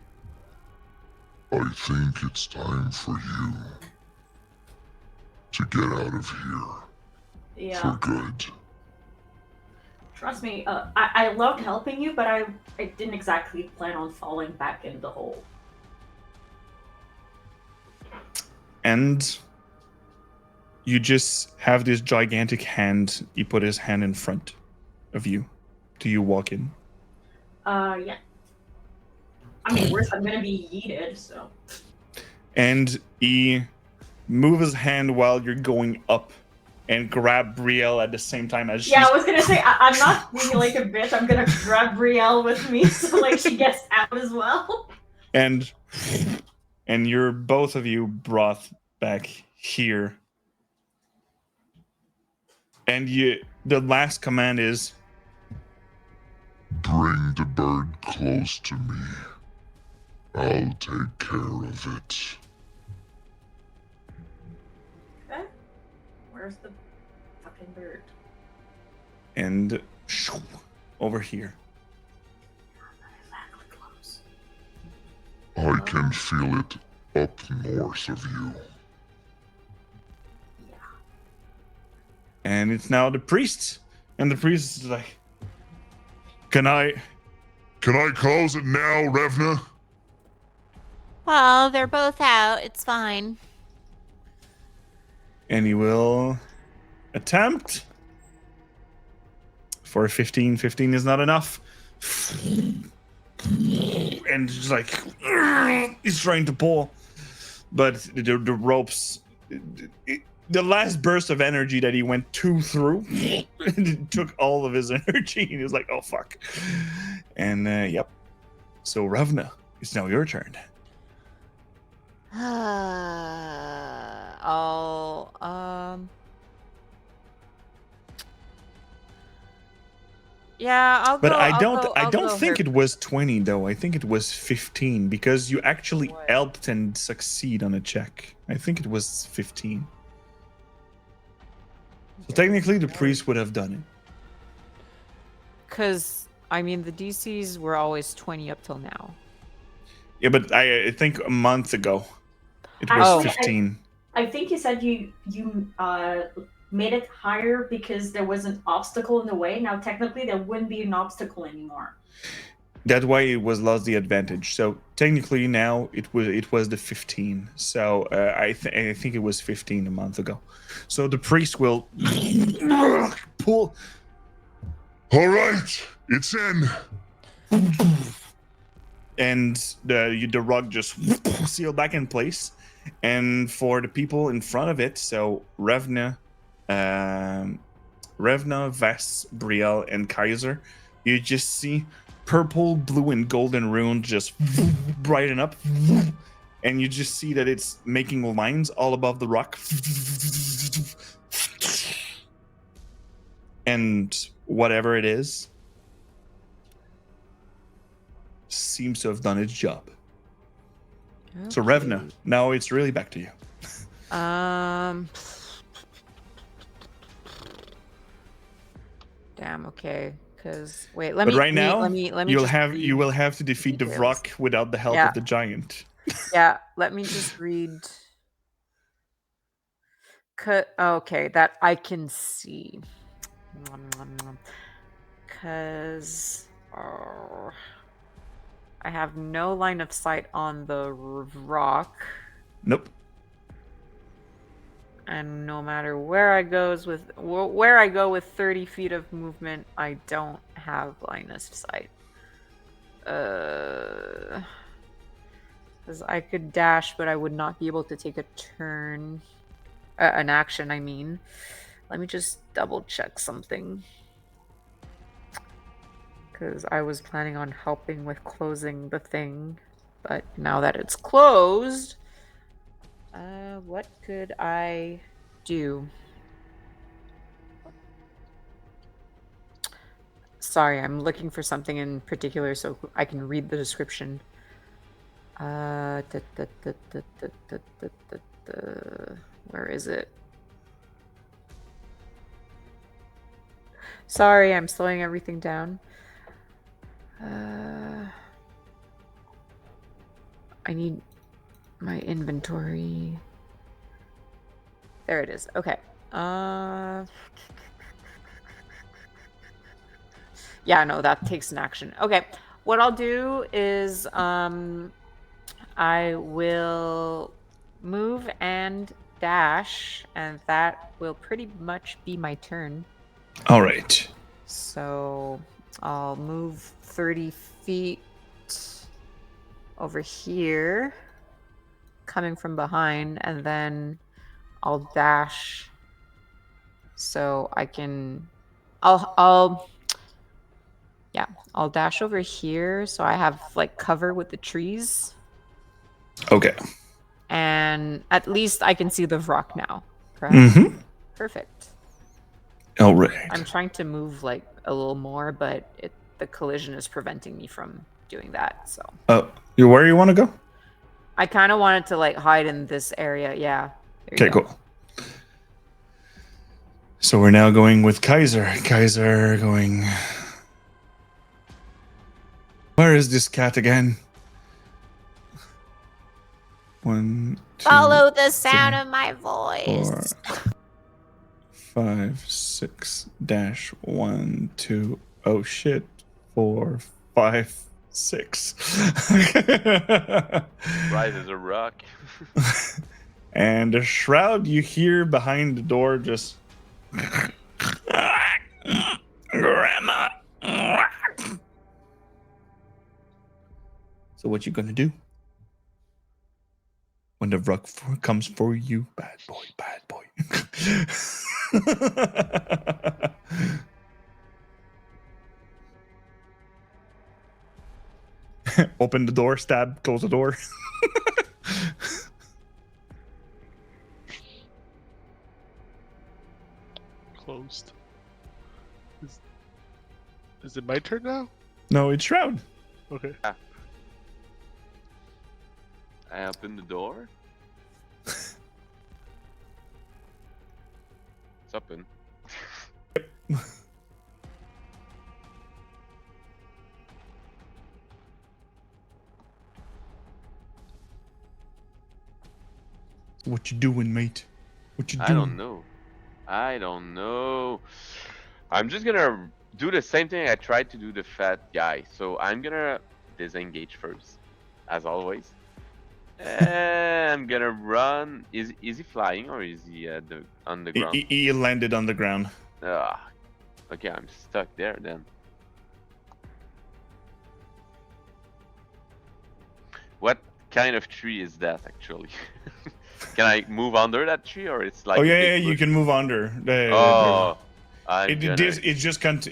I think it's time for you to get out of here Yeah. for good. Trust me, I loved helping you, but I didn't exactly plan on falling back in the hole. And you just have this gigantic hand. He put his hand in front of you. Do you walk in? Yeah. I mean, worse, I'm gonna be yeeted, so. And he moves his hand while you're going up and grab Brielle at the same time as Yeah, she's... I was gonna say, I'm not being like a bitch. I'm gonna grab Brielle with me so, like, she gets out as well. And you're both of you brought back here. And the last command is, Bring the bird close to me. I'll take care of it. Okay. Where's the fucking bird? and over here. Exactly close. I can feel it up north of you. Yeah. And it's now the priest. And the priest is like, Can I close it now, Revna? Well, they're both out. It's fine. And he will attempt for 15. 15 is not enough. And just like he's trying to pull, but the ropes, the last burst of energy that he went through, it took all of his energy, and he was like, "Oh fuck!" And yep. So Ravna, it's now your turn. Yeah, I'll go. But I don't I'll go think her- it was 20 though. I think it was 15 because you actually What? helped and succeed on a check. I think it was 15. So technically the priest would have done it. Because, I mean, the DCs were always 20 up till now. Yeah, but I think a month ago it was Actually, 15. I think you said you made it higher because there was an obstacle in the way. Now technically there wouldn't be an obstacle anymore. That's why it was lost the advantage. So technically now it was the 15. So I think it was 15 a month ago. So the priest will pull. All right, it's in. And the rug just sealed back in place. And for the people in front of it, so Revna, Vess, Brielle, and Kaiser, you just see purple, blue, and golden runes just brighten up. And you just see that it's making lines all above the rock. And whatever it is seems to have done its job. So Revna, now it's really back to you. Damn. Okay. Cause wait. Let But me. right now, Let me. you will have to defeat the details. rock without the help Yeah. of the giant. Yeah. Let me just read. Okay, that I can see. Cause I have no line of sight on the rock. Nope. And no matter where I go with 30 feet of movement, I don't have line of sight. Because I could dash, but I would not be able to take a turn, an action. I mean, let me just double check something. Because I was planning on helping with closing the thing, but now that it's closed, what could I do? Sorry, I'm looking for something in particular so I can read the description. Where is it? Sorry, I'm slowing everything down. I need my inventory. There it is. Okay. Yeah, no, that takes an action. Okay. What I'll do is I will move and dash, and that will pretty much be my turn. All right. So I'll move 30 feet over here, coming from behind, and then I'll dash so I can I'll dash over here so I have like cover with the trees. Okay. And at least I can see the rock now. Correct? Mm-hmm. Perfect. All right. I'm trying to move like a little more, but the collision is preventing me from doing that. So. Where you want to go? I kind of wanted to like hide in this area. Yeah. Okay, cool. So we're now going with Kaiser. Kaiser going. Where is this cat again? 1, 2, Follow the sound 3, of my 4, voice. 5, 6 dash 1, 2. Oh shit. 4, 5, 6. Right as a rock. And the shroud you hear behind the door just. Grandma. So what you gonna do when the rock comes for you, bad boy, bad boy? Open the door, stab, close the door. Closed. Is it my turn now? No, it's shroud. Okay. I open the door. It's open. What you doing, mate? What you doing? I don't know. I don't know. I'm just gonna do the same thing I tried to do the fat guy. So I'm gonna disengage first, as always. And I'm gonna run. Is he flying or is he on the ground? He landed on the ground. Ah, okay, I'm stuck there then. What kind of tree is that actually? Can I move under that tree or it's like? Oh a yeah, big you bush? can move under. Oh, It just count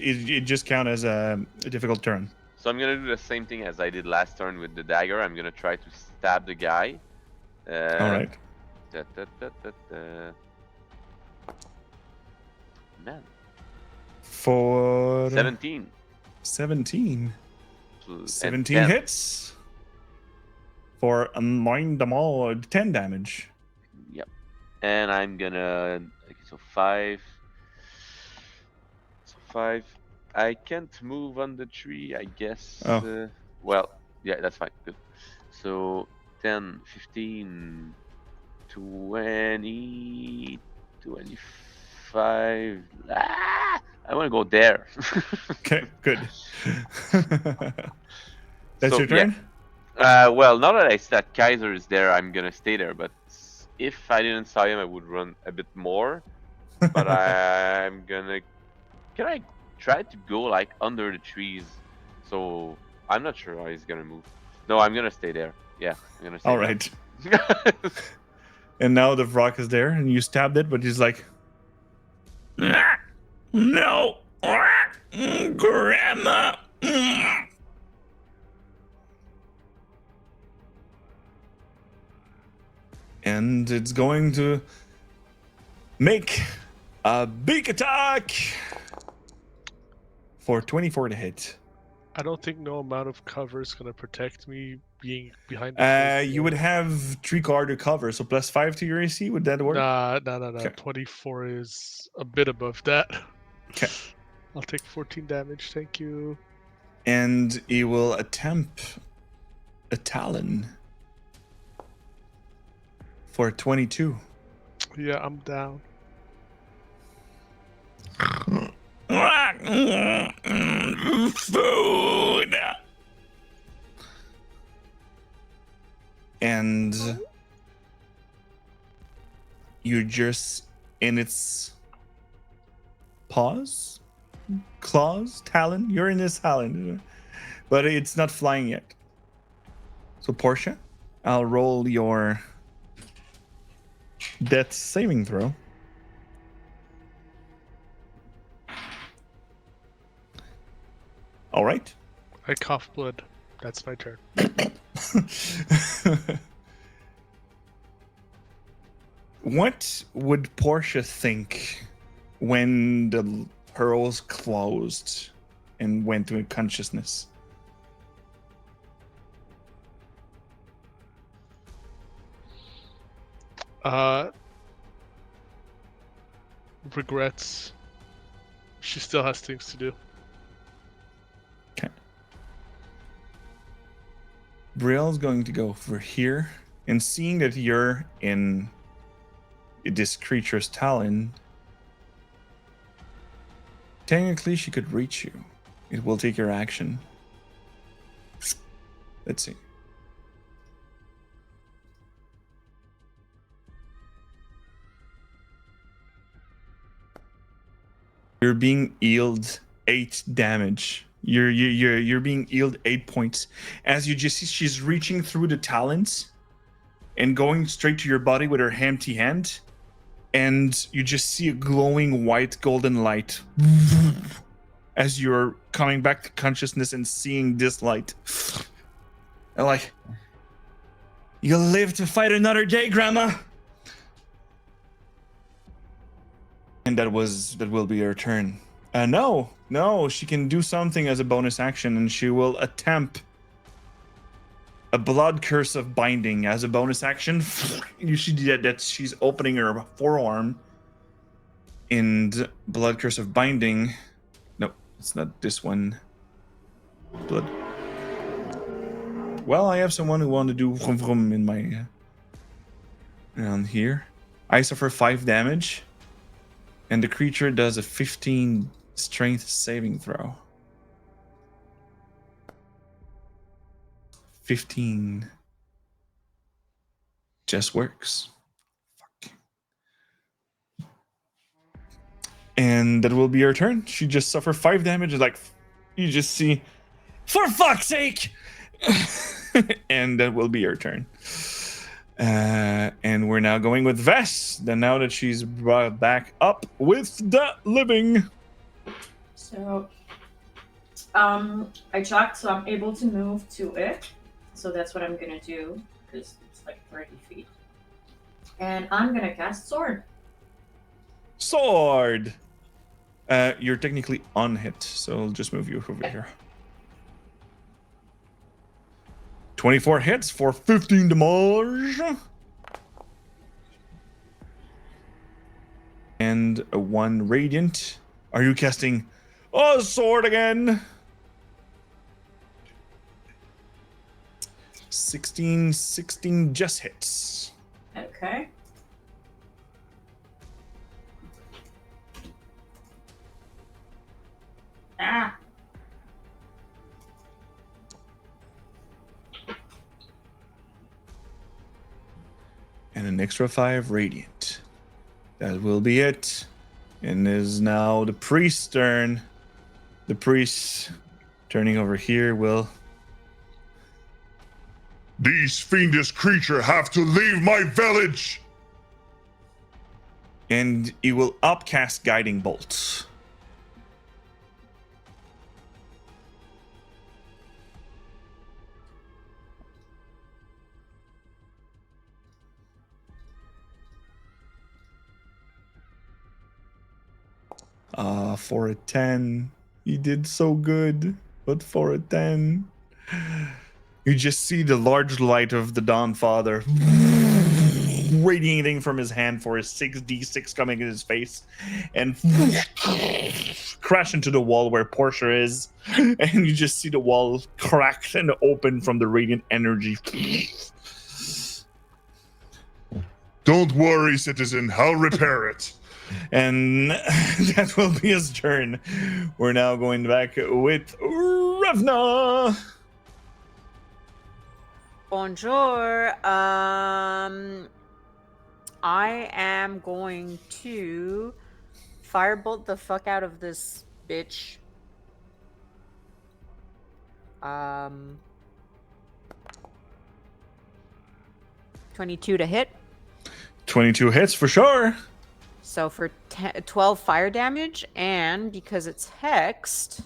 as a difficult turn. So I'm gonna do the same thing as I did last turn with the dagger. I'm gonna try to stab the guy. All right. Man, For 17. 17. And 17 10. hits. For 9 them all, 10 damage. Yep. And I'm gonna. Okay, so 5. So 5. I can't move on the tree, I guess. Oh. Well, yeah, that's fine. Good. So 10, 15, 20, 25. I want to go there. Okay, good. That's So, your yeah. turn? Well, now that I that Kaiser is there, I'm gonna stay there. But if I didn't saw him, I would run a bit more. But I'm gonna. Can I try to go like under the trees? So I'm not sure how he's gonna move. No, I'm gonna stay there. Yeah, I'm gonna stay All there. right. And now the rock is there, and you stabbed it, but he's like, "Ah, no, ah, Grandma. Mm." And it's going to make a big attack for 24 to hit. I don't think no amount of cover is gonna protect me being behind the trees. You would have 3 card to cover, so +5 to your AC. Would that work? Nah. Okay. 24 is a bit above that. Okay. I'll take 14 damage, thank you. And he will attempt a Talon for 22. Yeah, I'm down. Food. And you're just in its paws, claws, talon. You're in its talon, but it's not flying yet. So Portia, I'll roll your death saving throw. All right. I cough blood. That's my turn. What would Portia think when the pearls closed and went to consciousness? Regrets. She still has things to do. Okay. Brill's going to go for here, and seeing that you're in this creature's talon, technically she could reach you. It will take your action. Let's see. You're being healed 8 damage. You're being healed 8 points. As you just see, she's reaching through the talons and going straight to your body with her empty hand. And you just see a glowing white golden light as you're coming back to consciousness and seeing this light. And like, you'll live to fight another day, Grandma. And that will be her turn. No, she can do something as a bonus action, and she will attempt a blood curse of binding as a bonus action. You see that she's opening her forearm, and blood curse of binding. No, it's not this one. Blood. Well, I have someone who wanted to do vroom vroom in my around here. I suffer 5 damage. And the creature does a 15 strength saving throw. 15 just works. Fuck. And that will be her turn. She just suffered 5 damage. Like, you just see, for fuck's sake! And that will be her turn. And we're now going with Vess. Then now that she's brought back up with the living. So, I checked, so I'm able to move to it. So that's what I'm gonna do, because it's like 30 feet. And I'm gonna cast Sword. Sword! You're technically unhit, so I'll just move you over here. 24 hits for 15 damage. And a 1 radiant. Are you casting a sword again? 16 just hits. Okay. Ah. And an extra 5 radiant. That will be it. And is now the priest's turn. The priest turning over here will. These fiendish creatures have to leave my village! And he will upcast Guiding Bolts. For a 10. He did so good, but for a 10. You just see the large light of the Dawn Father radiating from his hand for his 6d6 coming in his face and crash into the wall where Portia is. And you just see the wall cracked and open from the radiant energy. Don't worry, citizen, I'll repair it. And that will be his turn. We're now going back with Ravna. Bonjour. I am going to firebolt the fuck out of this bitch. 22 to hit. 22 hits for sure. So for 12 fire damage, and because it's hexed,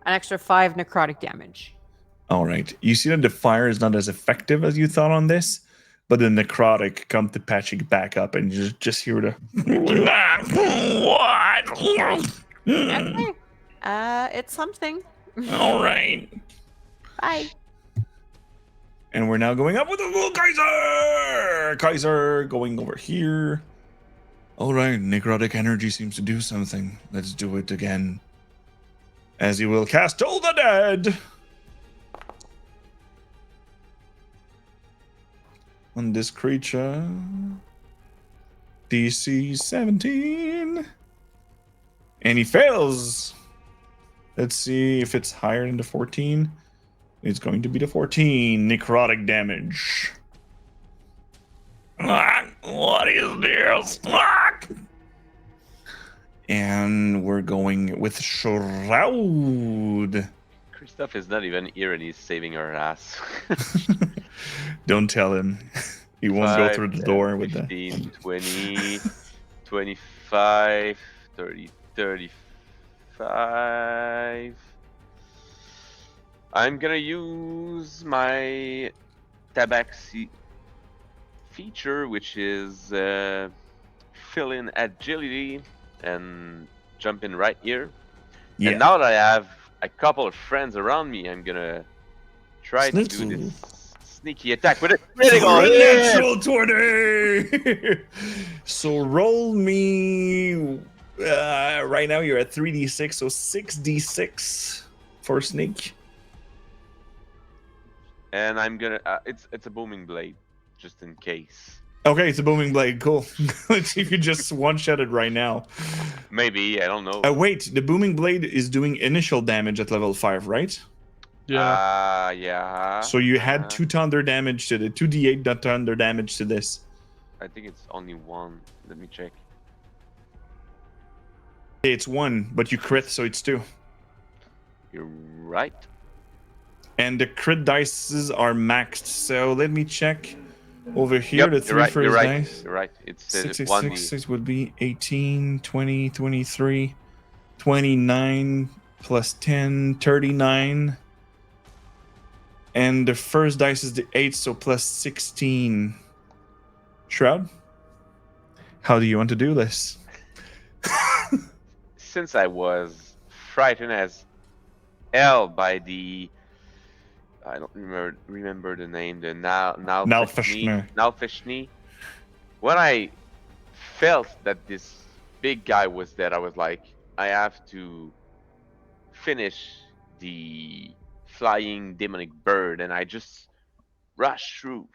an extra 5 necrotic damage. All right. You see that the fire is not as effective as you thought on this, but the necrotic come to patching back up, and you just hear the. Okay. It's something. All right. Bye. And we're now going up with the full Kaiser. Kaiser going over here. All right. Necrotic energy seems to do something. Let's do it again. As he will cast Toll the Dead. On this creature. DC 17. And he fails. Let's see if it's higher than the 14. It's going to be the 14 necrotic damage. What is this? And we're going with Shroud. Christoph is not even here and he's saving our ass. Don't tell him. He won't go through the door with that. 15, 20, 25, 30, 35. I'm gonna use my Tabaxi feature, which is fill in agility and jump in right here. Yeah. And now that I have a couple of friends around me, I'm gonna try to do this sneaky attack with a critical hit. Natural 20. So roll me. Right now you're at 3d6, so 6d6 for sneak. And I'm gonna it's a booming blade, just in case. Okay, it's a booming blade. Cool. Let's see if you just one-shot it right now. Maybe, I don't know. Wait, the booming blade is doing initial damage at level 5, right? Yeah. Yeah. So you had 2 thunder damage to the 2d8 thunder damage to this. I think it's only 1. Let me check. It's 1, but you crit, so it's 2. You're right. And the crit dices are maxed. So let me check over here. Yep, The 3 first dice. You're right. It's 6, 1d. 6 would be 18, 20, 23, 29 plus 10, 39. And the first dice is the 8, so plus 16. Shroud, how do you want to do this? Since I was frightened as hell by the I don't remember the name, the Nalfishni. Nalfishni. When I felt that this big guy was dead, I was like, I have to finish the flying demonic bird, and I just rushed through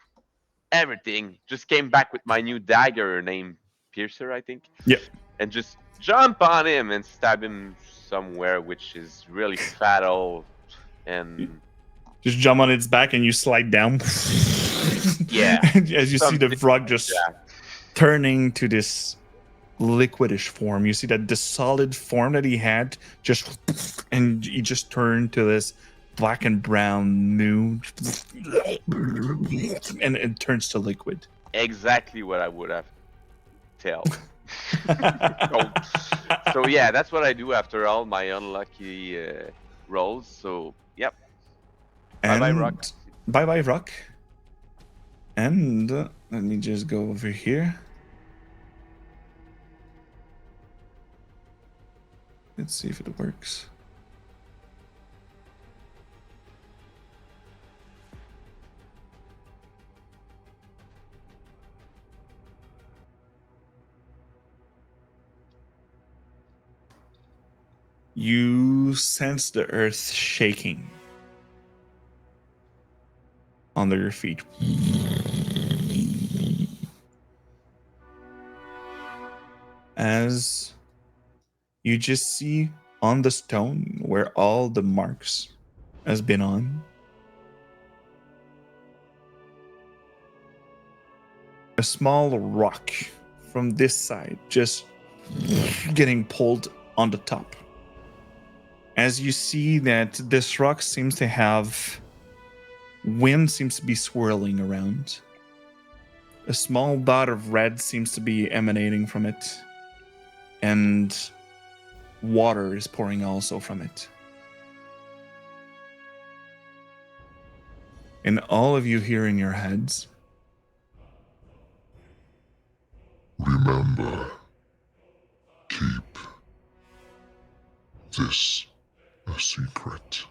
everything. Just came back with my new dagger named Piercer, I think, Yep. and just jump on him and stab him somewhere, which is really fatal. And Just jump on its back and you slide down. Yeah, As you see the something frog like just that. turning to this liquidish form. You see that the solid form that he had just, and he just turned to this black and brown new, and it turns to liquid. Exactly what I would have tell. So yeah, that's what I do after all my unlucky rolls. So yep, bye bye rock. Bye bye, Rock. And let me just go over here. Let's see if it works. You sense the earth shaking under your feet. As you just see on the stone where all the marks has been on, a small rock from this side just getting pulled on the top. As you see that this rock seems to have wind, seems to be swirling around. A small dot of red seems to be emanating from it, and water is pouring also from it. And all of you hear in your heads, Remember, keep this a secret.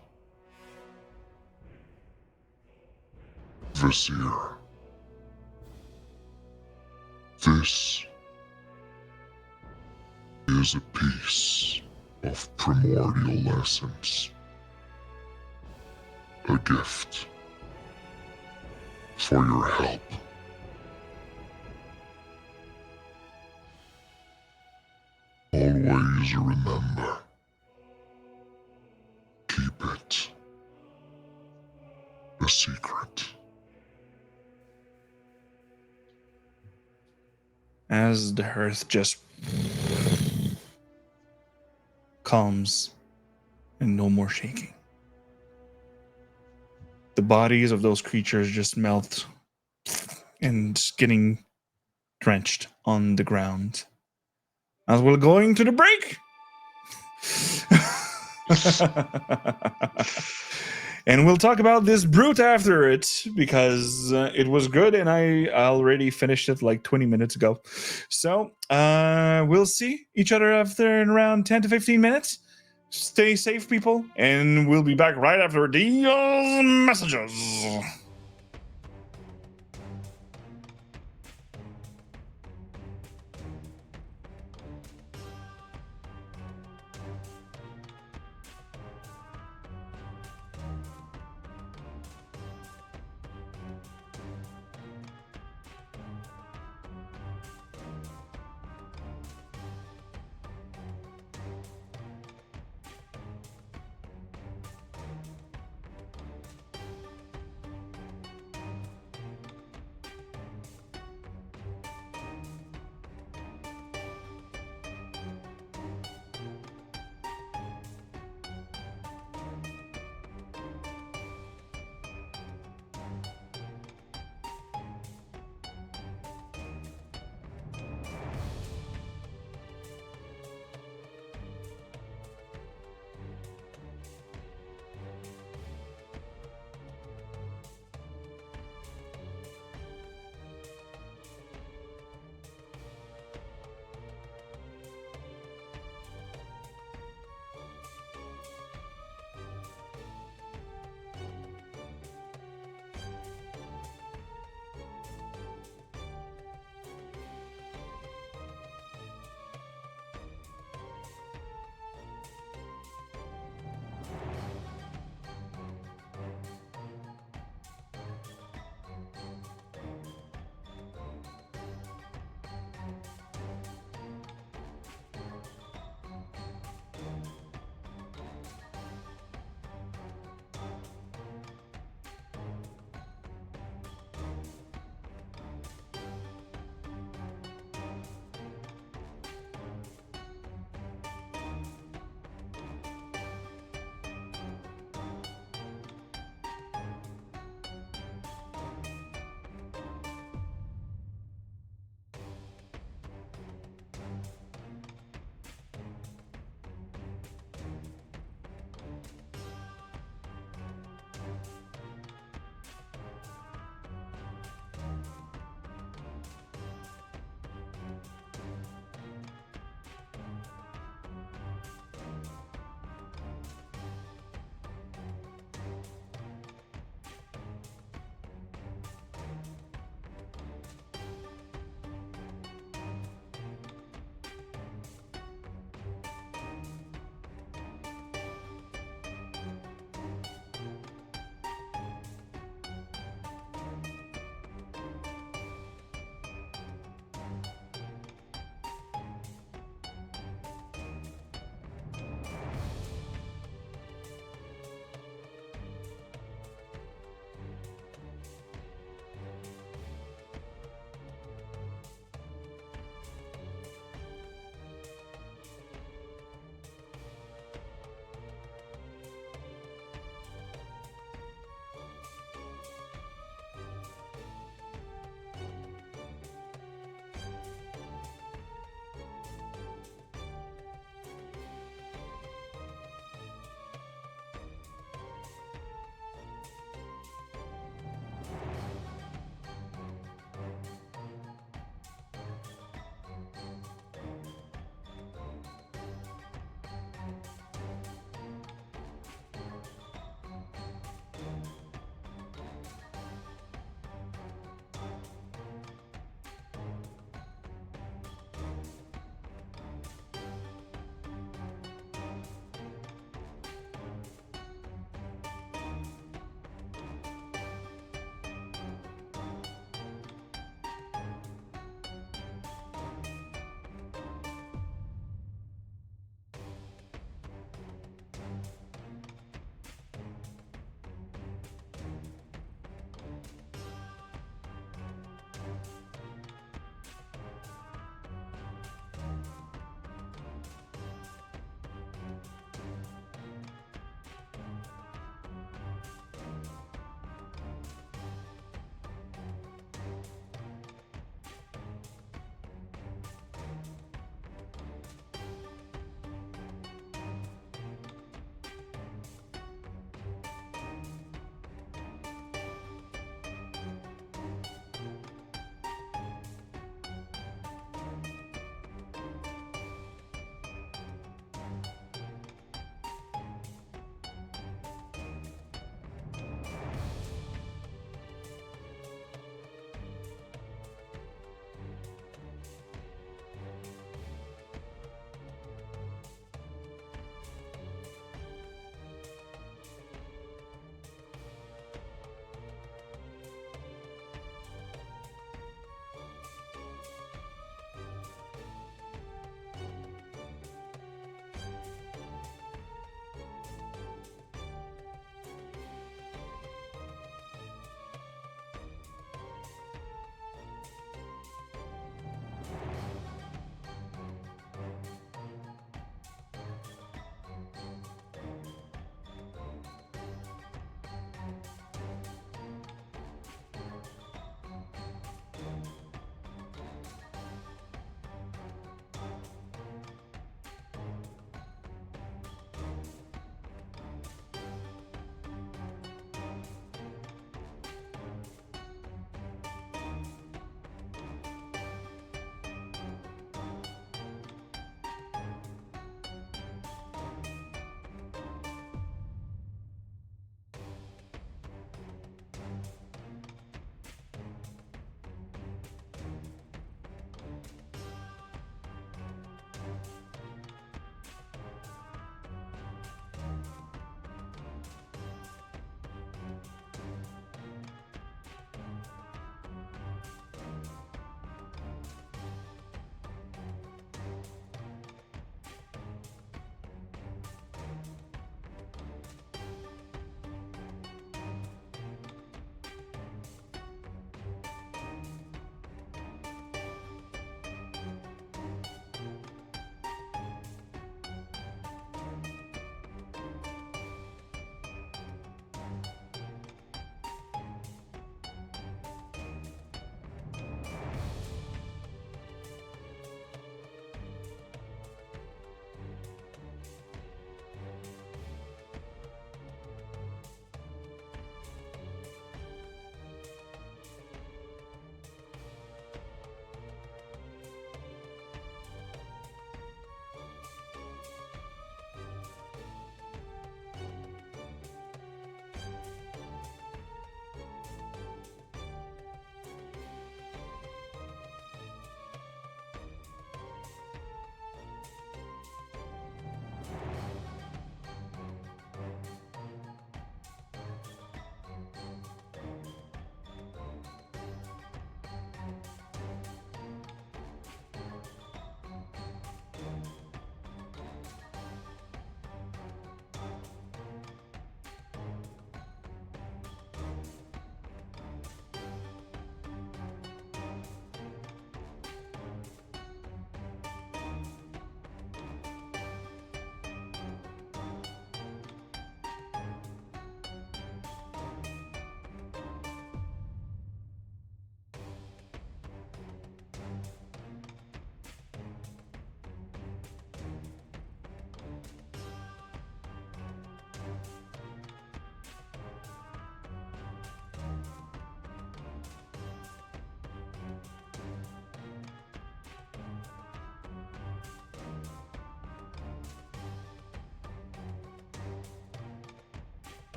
Vizier, this is a piece of primordial essence. A gift for your help. Always remember, keep it a secret. as the earth just calms and no more shaking. The bodies of those creatures just melt and getting drenched on the ground. As we're going to the break. And we'll talk about this brute after it because it was good and I already finished it like 20 minutes ago. So we'll see each other after in around 10 to 15 minutes. Stay safe, people, and we'll be back right after the messages.